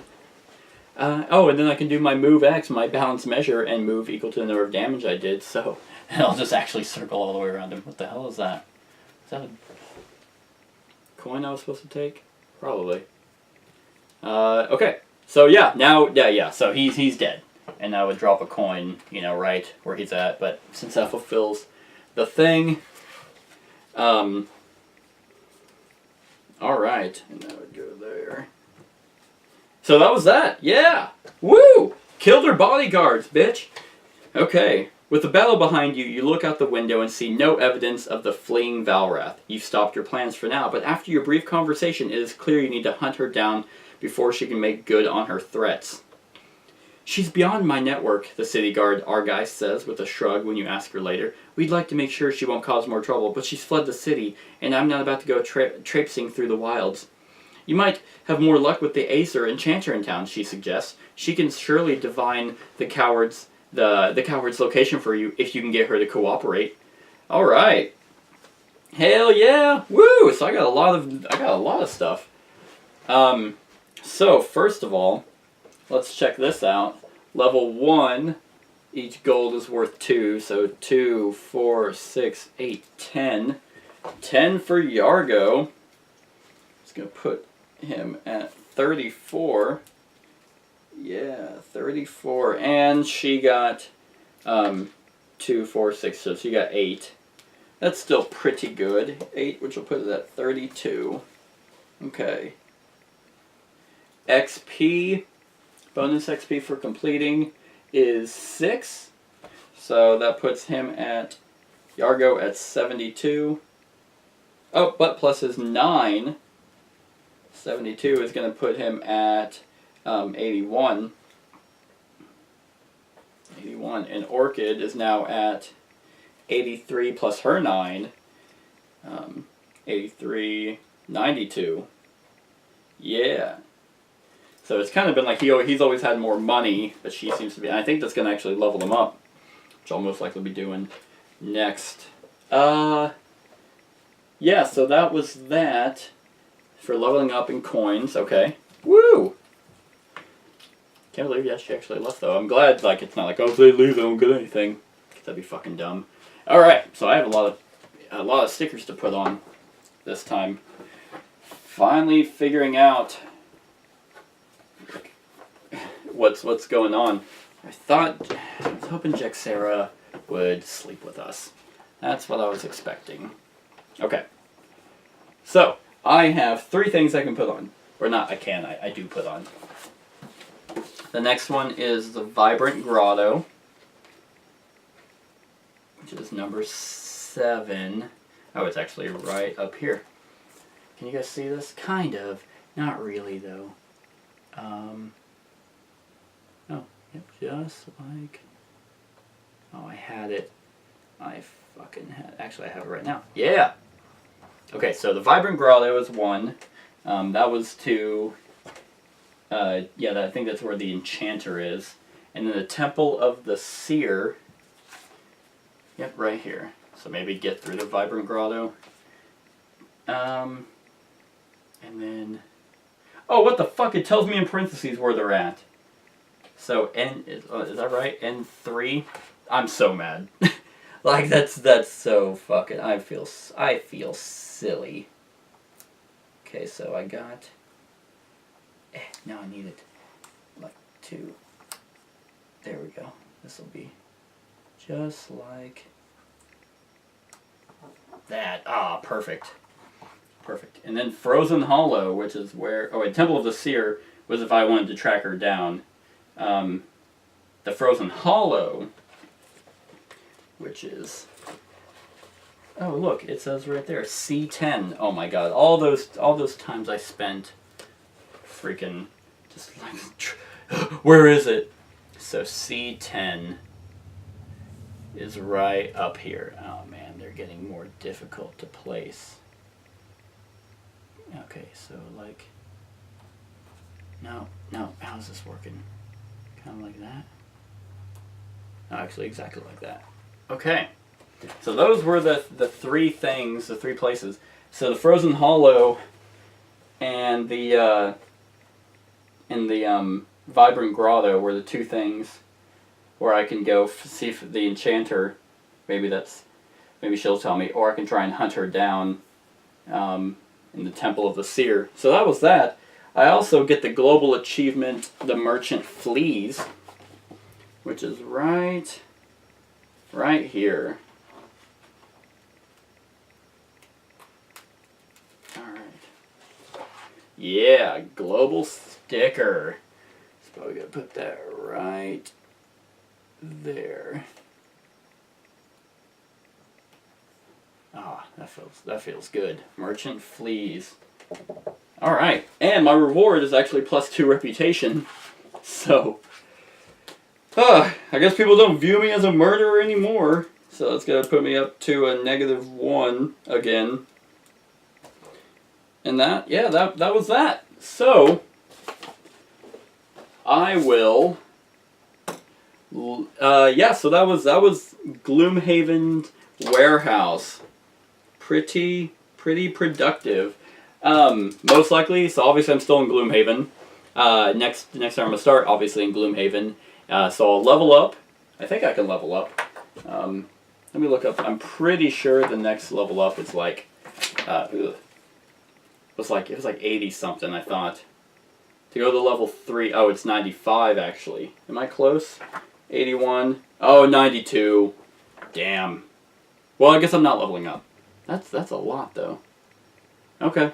Speaker 3: Oh, and then I can do my move X, my balance measure, and move equal to the number of damage I did, so I'll just actually circle all the way around him. What the hell is that? Is that a coin I was supposed to take? Probably. Okay. So yeah, now, yeah, so he's dead. And I would drop a coin, right where he's at, but since that fulfills the thing, alright, and that would go there. So that was that, yeah! Woo! Killed her bodyguards, bitch! Okay, with the battle behind you, you look out the window and see no evidence of the fleeing Valrath. You've stopped your plans for now, but after your brief conversation, it is clear you need to hunt her down before she can make good on her threats. She's beyond my network, the city guard Argeist says with a shrug when you ask her later. We'd like to make sure she won't cause more trouble, but she's fled the city, and I'm not about to go traipsing through the wilds. You might have more luck with the ace or enchanter in town, she suggests. She can surely divine the coward's location for you if you can get her to cooperate. All right. Hell yeah! Woo! So I got a lot of stuff. So first of all, let's check this out. Level 1, each gold is worth 2, so 2, 4, 6, 8, 10. 10 for Yargo. Just going to put him at 34. Yeah, 34. And she got 2, 4, 6, so she got 8. That's still pretty good. 8, which will put it at 32. Okay. XP, bonus XP for completing is 6. So that puts him at Yargo at 72. Oh, but plus his 9. 72 is going to put him at 81. 81. And Orchid is now at 83 plus her 9. 83, 92. Yeah. So it's kind of been like he's always had more money, but she seems to be... And I think that's going to actually level them up, which I'll most likely be doing next. Yeah, so that was that for leveling up in coins. Okay. Woo! Can't believe she actually left, though. I'm glad, it's not like, oh, if they leave, they don't get anything. That'd be fucking dumb. Alright, so I have a lot of stickers to put on this time. Finally figuring out what's going on. I was hoping Jexera would sleep with us. That's what I was expecting. Okay. So, I have 3 things I can put on. Or not, I do put on. The next one is the Vibrant Grotto, which is number 7. Oh, it's actually right up here. Can you guys see this? Kind of. Not really, though. Oh, yep, just like... Oh, I had it. I fucking had... Actually, I have it right now. Yeah! Okay, so the Vibrant Grotto is 1. That was 2. Yeah, I think that's where the Enchanter is. And then the Temple of the Seer. Yep, right here. So maybe get through the Vibrant Grotto. And then... Oh, what the fuck? It tells me in parentheses where they're at. So, is that right? N3? I'm so mad. That's so fucking... I feel silly. Okay, so I got... now I need it. 2. There we go. This will be just like that. Ah, perfect. Perfect. And then Frozen Hollow, which is where... Oh, wait, Temple of the Seer was if I wanted to track her down. The Frozen Hollow, which is... Oh, look, it says right there, C10. Oh my god, all those times I spent freaking just where is it? So C10 is right up here. Oh man, they're getting more difficult to place. Okay, so no, how's this working? Kind of like that? No, actually exactly like that. Okay. So those were the three things, the three places. So the Frozen Hollow and the Vibrant Grotto were the two things where I can go see if the enchanter, maybe she'll tell me, or I can try and hunt her down in the Temple of the Seer. So that was that. I also get the global achievement, the Merchant Flees, which is right here. Alright. Yeah, global sticker. So probably gonna put that right there. Ah, that feels good. Merchant Flees. Alright, and my reward is actually +2 reputation. So, I guess people don't view me as a murderer anymore. So that's going to put me up to a -1 again. And that was that. So, I will... so that was Gloomhaven Warehouse. Pretty productive. Most likely, so obviously I'm still in Gloomhaven. Next time I'm going to start, obviously, in Gloomhaven. So I'll level up. I think I can level up. Let me look up. I'm pretty sure the next level up is like, it was like 80 something, I thought. To go to level 3, oh, it's 95 actually. Am I close? 81. Oh, 92. Damn. Well, I guess I'm not leveling up. That's a lot though. Okay.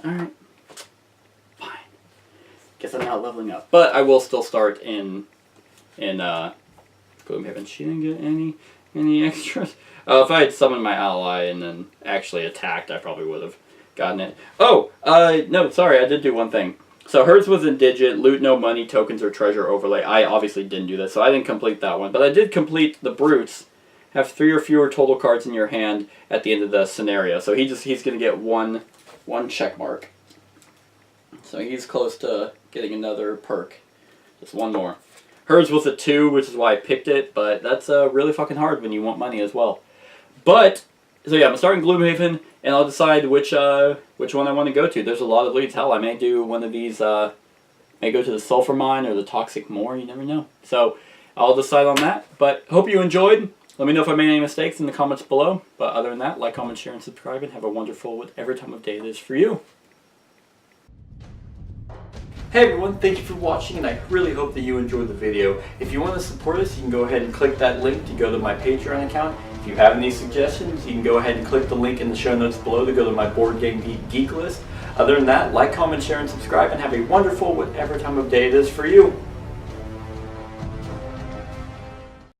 Speaker 3: Alright. Fine. Guess I'm not leveling up. But I will still start in Gloomhaven. She didn't get any extras. If I had summoned my ally and then actually attacked, I probably would have gotten it. Oh! No, sorry, I did do one thing. So hers was indigent, loot no money, tokens, or treasure overlay. I obviously didn't do that, so I didn't complete that one. But I did complete the brutes. Have 3 or fewer total cards in your hand at the end of the scenario. So he's gonna get one check mark. So he's close to getting another perk. Just one more. Hers was a 2, which is why I picked it, but that's really fucking hard when you want money as well. But, so yeah, I'm starting Gloomhaven, and I'll decide which one I want to go to. There's a lot of leads. Hell, I may do one of these, may go to the Sulfur Mine or the Toxic Moor, you never know. So, I'll decide on that, but hope you enjoyed. Let me know if I made any mistakes in the comments below. But other than that, like, comment, share, and subscribe, and have a wonderful whatever time of day it is for you. Hey everyone, thank you for watching, and I really hope that you enjoyed the video. If you want to support us, you can go ahead and click that link to go to my Patreon account. If you have any suggestions, you can go ahead and click the link in the show notes below to go to my Board Game Geek list. Other than that, like, comment, share, and subscribe, and have a wonderful whatever time of day it is for you.